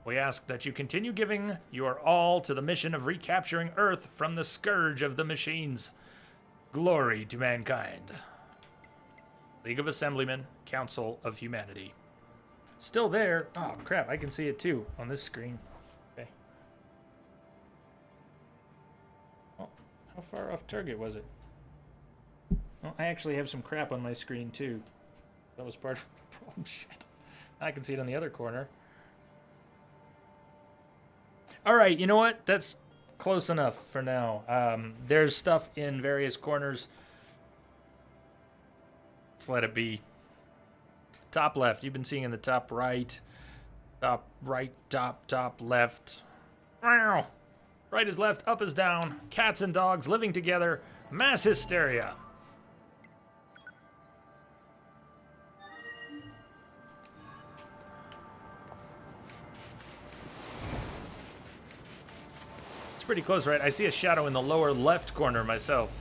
[SPEAKER 1] We ask that you continue giving your all to the mission of recapturing Earth from the scourge of the machines. Glory to mankind. League of Assemblymen, Council of Humanity. Still there. Oh, crap. I can see it, too, on this screen. Okay. Oh, how far off target was it? Well, I actually have some crap on my screen, too. That was part of the problem. Shit. I can see it on the other corner. All right, you know what? That's close enough for now. There's stuff in various corners. Let's let it be. Top left. You've been seeing in the top right. Top right, top left. Right is left, up is down. Cats and dogs living together. Mass hysteria. Pretty close, right? I see a shadow in the lower left corner myself.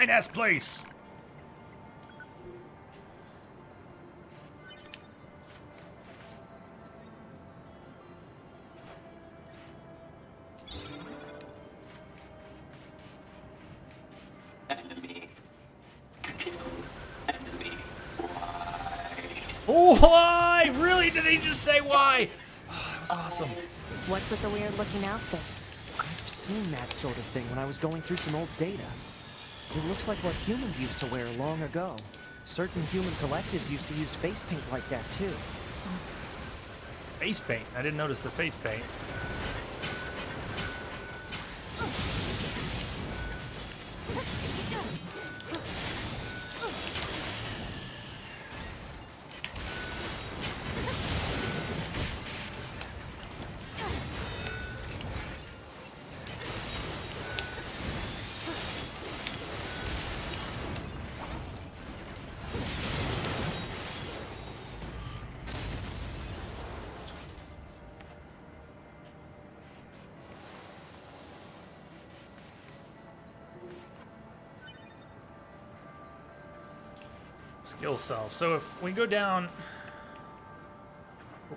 [SPEAKER 1] Nice place. Why? Really? Did he just say why? Oh, that was awesome.
[SPEAKER 4] What's with the weird-looking outfits?
[SPEAKER 2] I've seen that sort of thing when I was going through some old data. It looks like what humans used to wear long ago. Certain human collectives used to use face paint like that, too.
[SPEAKER 1] Face paint? I didn't notice the face paint. Skill solve. So if we go down,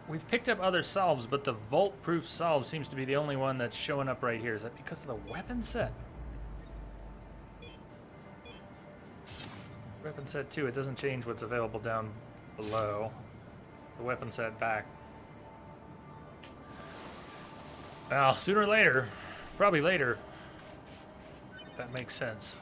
[SPEAKER 1] we've picked up other solves, but the vault-proof solve seems to be the only one that's showing up right here. Is that because of the weapon set? Weapon set 2, it doesn't change what's available down below. The weapon set back. Well, sooner or later, probably later, that makes sense.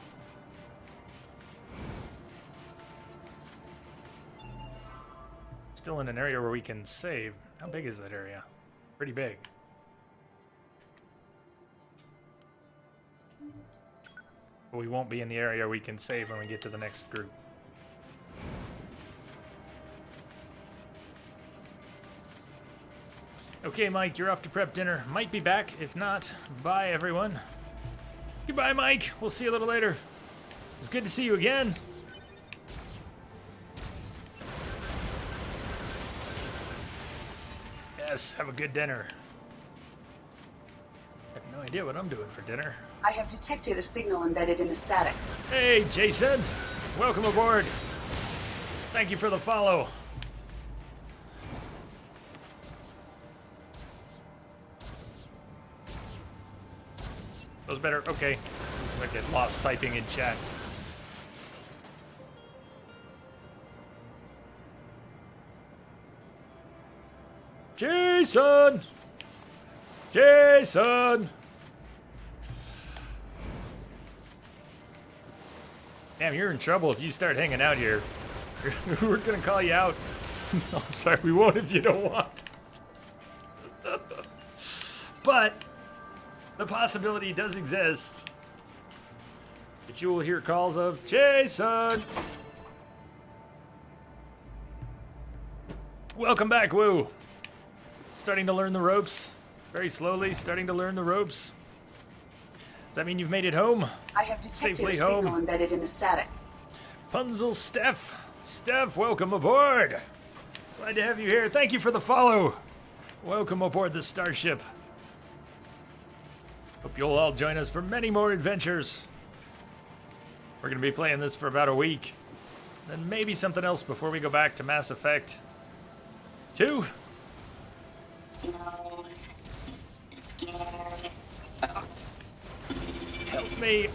[SPEAKER 1] Still in an area where we can save. How big is that area? Pretty big. But we won't be in the area we can save when we get to the next group. Okay, Mike, you're off to prep dinner. Might be back. If not, bye, everyone. Goodbye, Mike. We'll see you a little later. It's good to see you again. Yes, have a good dinner. I have no idea what I'm doing for dinner.
[SPEAKER 7] I have detected a signal embedded in the static.
[SPEAKER 1] Hey, Jason. Welcome aboard. Thank you for the follow. That was better. Okay. I get lost typing in chat. Jason! Jason! Damn, you're in trouble if you start hanging out here. We're gonna call you out. No, I'm sorry, we won't if you don't want. But the possibility does exist that you will hear calls of Jason. Welcome back, Woo. Starting to learn the ropes. Very slowly, starting to learn the ropes. Does that mean you've made it home?
[SPEAKER 7] I have detected
[SPEAKER 1] Safely
[SPEAKER 7] a signal
[SPEAKER 1] home.
[SPEAKER 7] embedded in the static.
[SPEAKER 1] Punzel Steph. Steph, welcome aboard. Glad to have you here. Thank you for the follow. Welcome aboard the starship. Hope you'll all join us for many more adventures. We're going to be playing this for about a week. Then maybe something else before we go back to Mass Effect 2. Help me.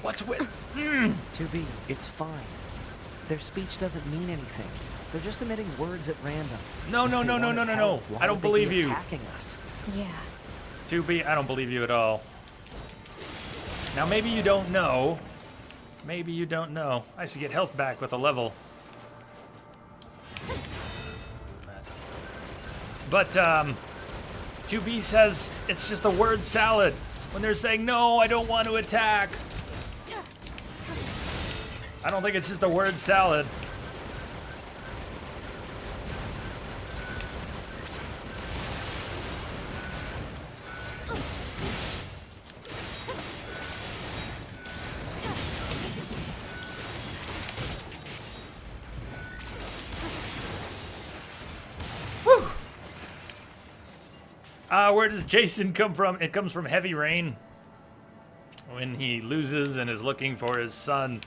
[SPEAKER 1] What's with...
[SPEAKER 2] 2B, it's fine. Their speech doesn't mean anything. They're just emitting words at random.
[SPEAKER 1] No.
[SPEAKER 2] If they wanted help, why
[SPEAKER 1] I don't
[SPEAKER 2] would they
[SPEAKER 1] believe
[SPEAKER 2] be
[SPEAKER 1] you.
[SPEAKER 2] attacking us?
[SPEAKER 4] Yeah.
[SPEAKER 1] 2B, I don't believe you at all. Now, maybe you don't know. Maybe you don't know. I should get health back with a level. But, 2B says it's just a word salad when they're saying, no, I don't want to attack. I don't think it's just a word salad. Where does Jason come from? It comes from Heavy Rain. When he loses and is looking for his son,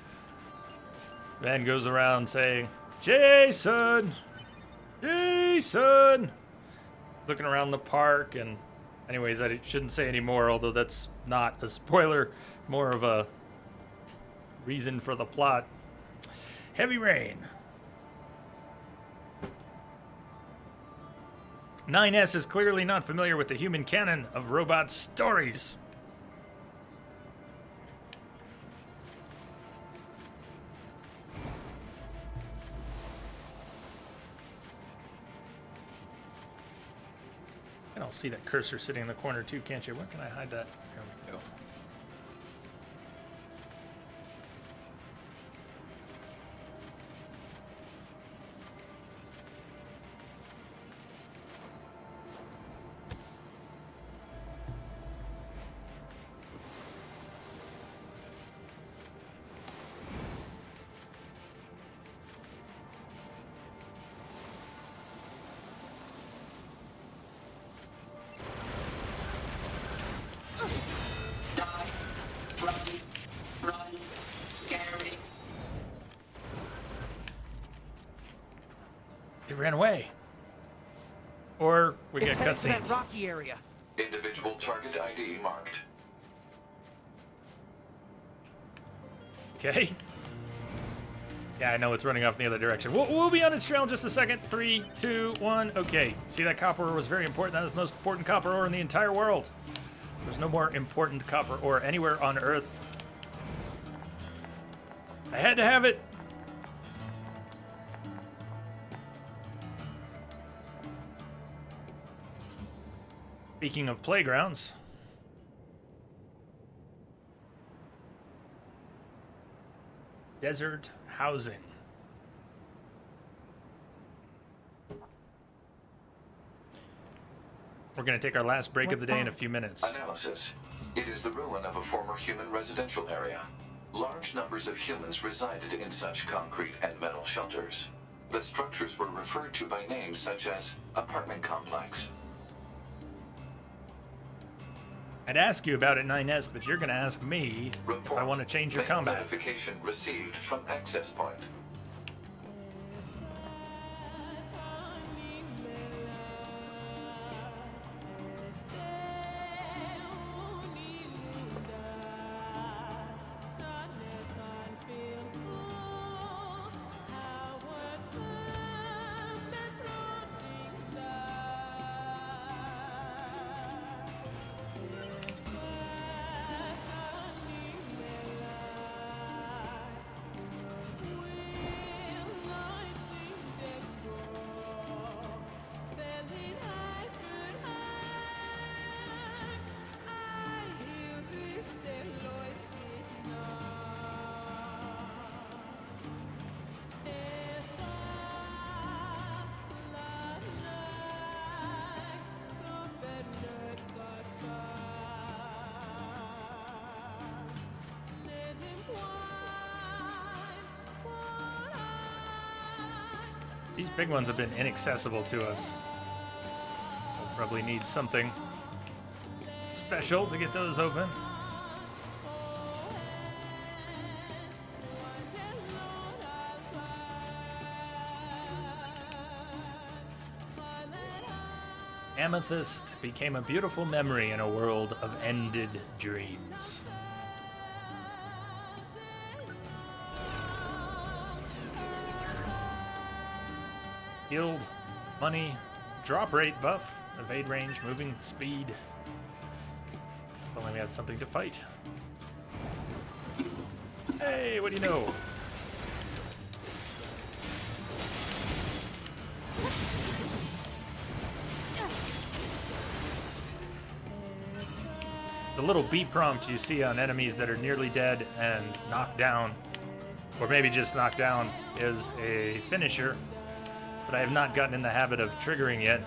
[SPEAKER 1] Ben goes around saying, Jason! Jason! Looking around the park, and anyways, I shouldn't say any more, although that's not a spoiler, more of a reason for the plot. Heavy Rain. 9S is clearly not familiar with the human canon of robot stories. And I'll see that cursor sitting in the corner too, can't you? Where can I hide that? There we go. It ran away. Or we get
[SPEAKER 2] It's headed to that
[SPEAKER 1] cutscenes.
[SPEAKER 2] rocky area.
[SPEAKER 5] Individual target ID marked.
[SPEAKER 1] Okay. Yeah, I know it's running off in the other direction. We'll be on its trail in just a second. 3, 2, 1. Okay. See, that copper ore was very important. That is the most important copper ore in the entire world. There's no more important copper ore anywhere on Earth. I had to have it. Speaking of playgrounds, Desert housing. We're going to take our last break of the day in a few minutes.
[SPEAKER 5] Analysis. It is the ruin of a former human residential area. Large numbers of humans resided in such concrete and metal shelters. The structures were referred to by names such as apartment complex.
[SPEAKER 1] I'd ask you about it, 9S, but you're going to ask me if I want to change your combat.
[SPEAKER 5] Notification received from access point.
[SPEAKER 1] These big ones have been inaccessible to us. We'll probably need something special to get those open. Amethyst became a beautiful memory in a world of ended dreams. Yield, money, drop rate buff, evade range, moving speed. If only we had something to fight. Hey, what do you know? The little beep prompt you see on enemies that are nearly dead and knocked down, or maybe just knocked down, is a finisher that I have not gotten in the habit of triggering yet.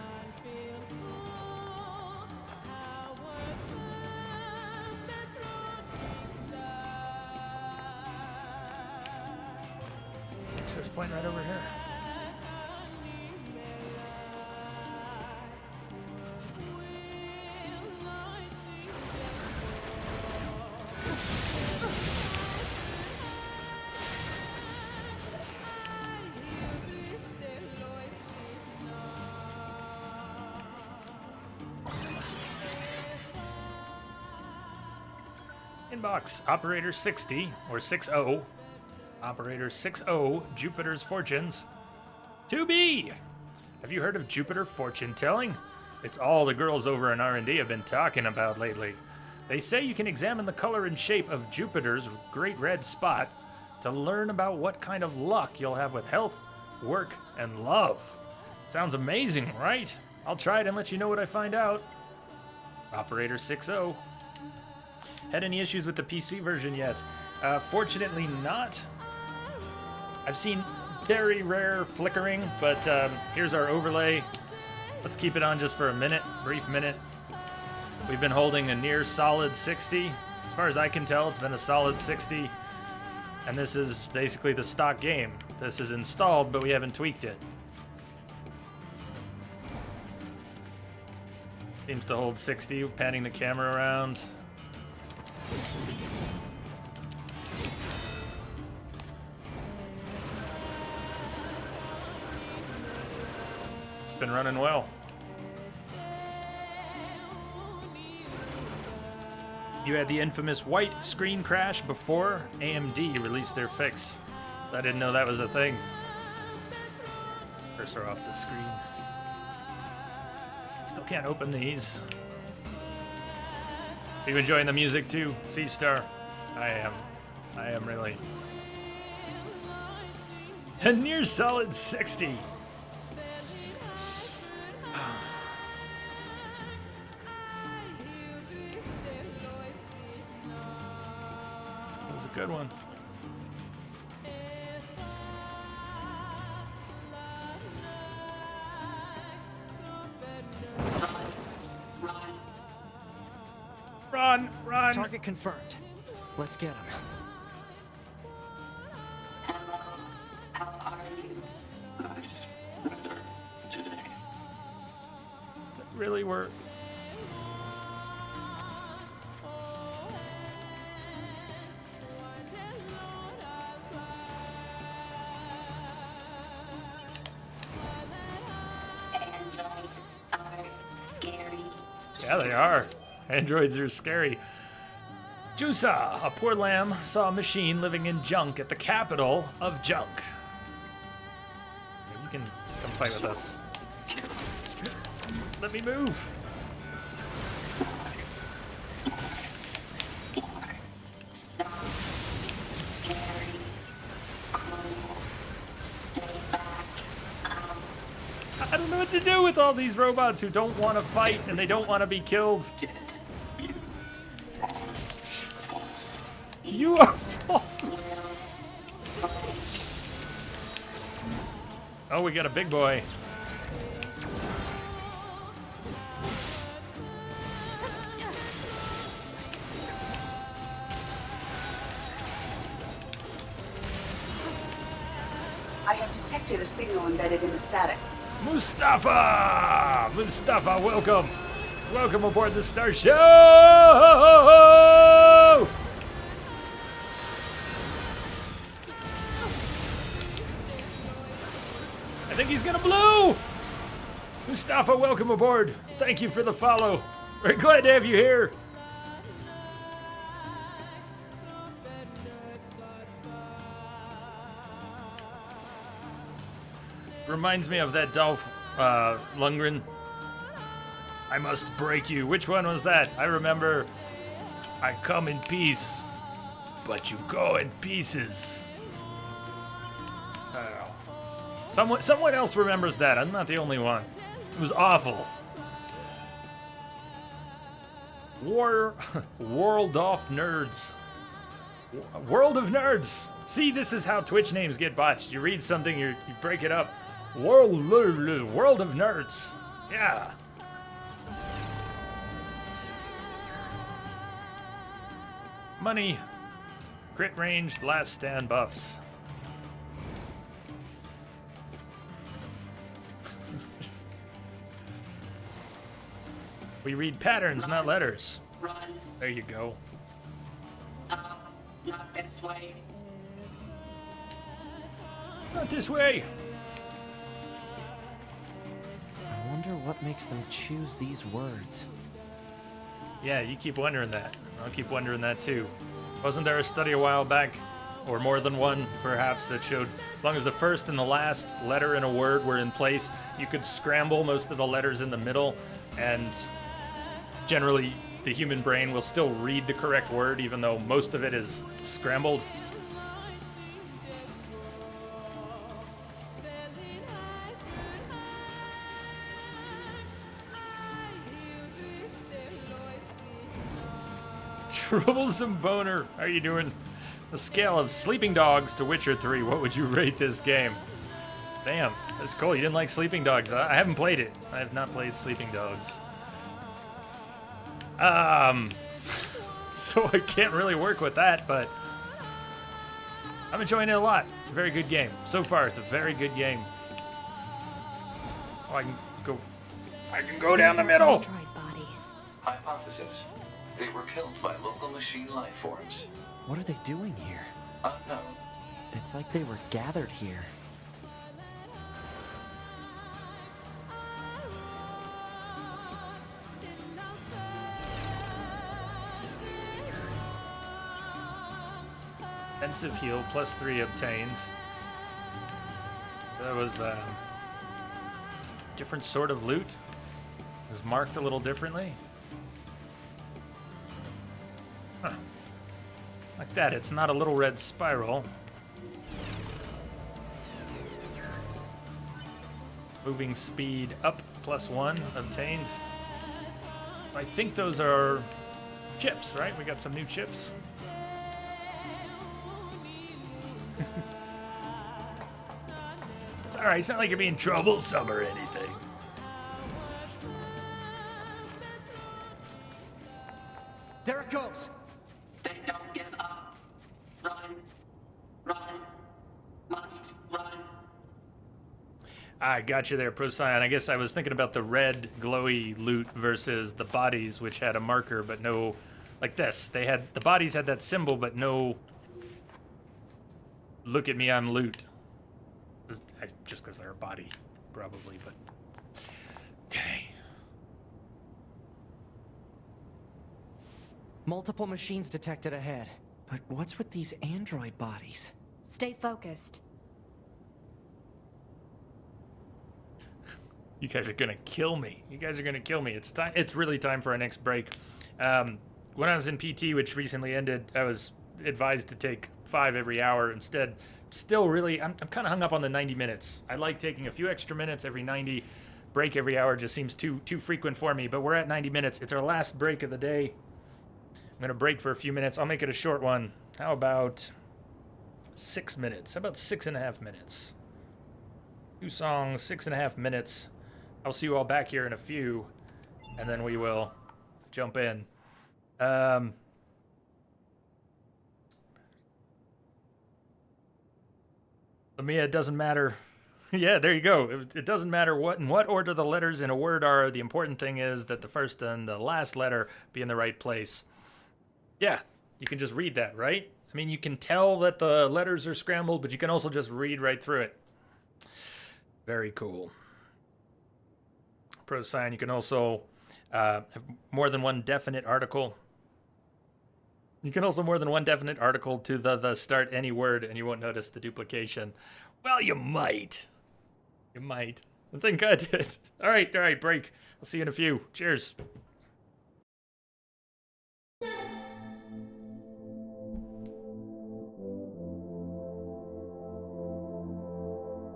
[SPEAKER 1] Access point right over here. Inbox, Operator 60, or 60. Operator 60, Jupiter's Fortunes. 2B! Have you heard of Jupiter fortune telling? It's all the girls over in R&D have been talking about lately. They say you can examine the color and shape of Jupiter's great red spot to learn about what kind of luck you'll have with health, work, and love. Sounds amazing, right? I'll try it and let you know what I find out. Operator 60. Had any issues with the PC version yet? Fortunately not. I've seen very rare flickering, but here's our overlay. Let's keep it on just for a minute, brief minute. We've been holding a near solid 60. As far as I can tell, it's been a solid 60. And this is basically the stock game. This is installed, but we haven't tweaked it. Seems to hold 60, panning the camera around. It's been running well. You had the infamous white screen crash before AMD released their fix. I didn't know that was a thing. Cursor off the screen. Still can't open these. Are you enjoying the music too, Sea Star? I am. I am really. A near solid 60. That was a good one.
[SPEAKER 2] Target confirmed. Let's get him.
[SPEAKER 10] Hello, how are you? Nice weather today.
[SPEAKER 1] Does that really work?
[SPEAKER 10] Androids are scary.
[SPEAKER 1] Yeah, they are. Androids are scary. Jusa, a poor lamb, saw a machine living in junk at the capital of junk. You can come fight with us. Let me move.
[SPEAKER 10] Some scary, cruel. Stay back.
[SPEAKER 1] I don't know what to do with all these robots who don't want to fight and they don't want to be killed.
[SPEAKER 10] Dead. You are false.
[SPEAKER 1] You are false. Oh, we got a big boy.
[SPEAKER 7] I have detected a signal embedded in the static.
[SPEAKER 1] Mustafa! Mustafa, welcome. Welcome aboard the Starship! I think he's gonna blow! Mustafa, welcome aboard. Thank you for the follow. We're glad to have you here. Reminds me of that Dolph Lundgren. I must break you. Which one was that? I remember. I come in peace, but you go in pieces. I don't know. Someone else remembers that. I'm not the only one. It was awful. World of Nerds. World of Nerds. See, this is how Twitch names get botched. You read something, you break it up. World of Nerds. Yeah. Money. Crit range, last stand buffs. We read patterns, not letters.
[SPEAKER 10] Run.
[SPEAKER 1] There you go.
[SPEAKER 10] Not this way.
[SPEAKER 1] Not this way.
[SPEAKER 2] I wonder what makes them choose these words.
[SPEAKER 1] Yeah, you keep wondering that. I'll keep wondering that too. Wasn't there a study a while back, or more than one perhaps, that showed as long as the first and the last letter in a word were in place, you could scramble most of the letters in the middle, and generally the human brain will still read the correct word even though most of it is scrambled. Troublesome Boner, how are you doing? A scale of Sleeping Dogs to Witcher 3, what would you rate this game? Damn, that's cool. You didn't like Sleeping Dogs. I haven't played it. I have not played Sleeping Dogs. So I can't really work with that, but I'm enjoying it a lot. It's a very good game. So far, it's a very good game. Oh, I can go down the middle.
[SPEAKER 4] Android bodies.
[SPEAKER 5] Hypothesis. They were killed by local machine life forms.
[SPEAKER 2] What are they doing here?
[SPEAKER 5] Unknown.
[SPEAKER 2] It's like they were gathered here.
[SPEAKER 1] Defensive heal, +3 obtained. That was different sort of loot. It was marked a little differently. Huh. Like that, it's not a little red spiral. Moving speed up, +1 obtained. I think those are chips, right? We got some new chips. It's alright, it's not like you're being troublesome or anything.
[SPEAKER 2] There it goes!
[SPEAKER 1] I got you there, Procyon. I guess I was thinking about the red glowy loot versus the bodies, which had a marker but no, like this. They had the bodies had that symbol but no. Look at me, I'm loot. Just because they're a body, probably. But okay.
[SPEAKER 2] Multiple machines detected ahead. But what's with these android bodies?
[SPEAKER 4] Stay focused.
[SPEAKER 1] You guys are gonna kill me. You guys are gonna kill me. It's time. It's really time for our next break. When I was in PT, which recently ended, I was advised to take 5 every hour instead. Still, really, I'm kind of hung up on the 90 minutes. I like taking a few extra minutes every 90. Break every hour just seems too frequent for me. But we're at 90 minutes. It's our last break of the day. I'm gonna break for a few minutes. I'll make it a short one. How about 6 minutes? How about 6.5 minutes? 2 songs, 6.5 minutes. I'll see you all back here in a few, and then we will jump in. Lamia, it doesn't matter. Yeah, there you go. It doesn't matter in what order the letters in a word are. The important thing is that the first and the last letter be in the right place. Yeah, you can just read that, right? I mean, you can tell that the letters are scrambled, but you can also just read right through it. Very cool. Procyon, you can also have more than one definite article. You can also more than one definite article to the start any word, and you won't notice the duplication. Well, you might. You might. I think I did. All right, break. I'll see you in a few. Cheers.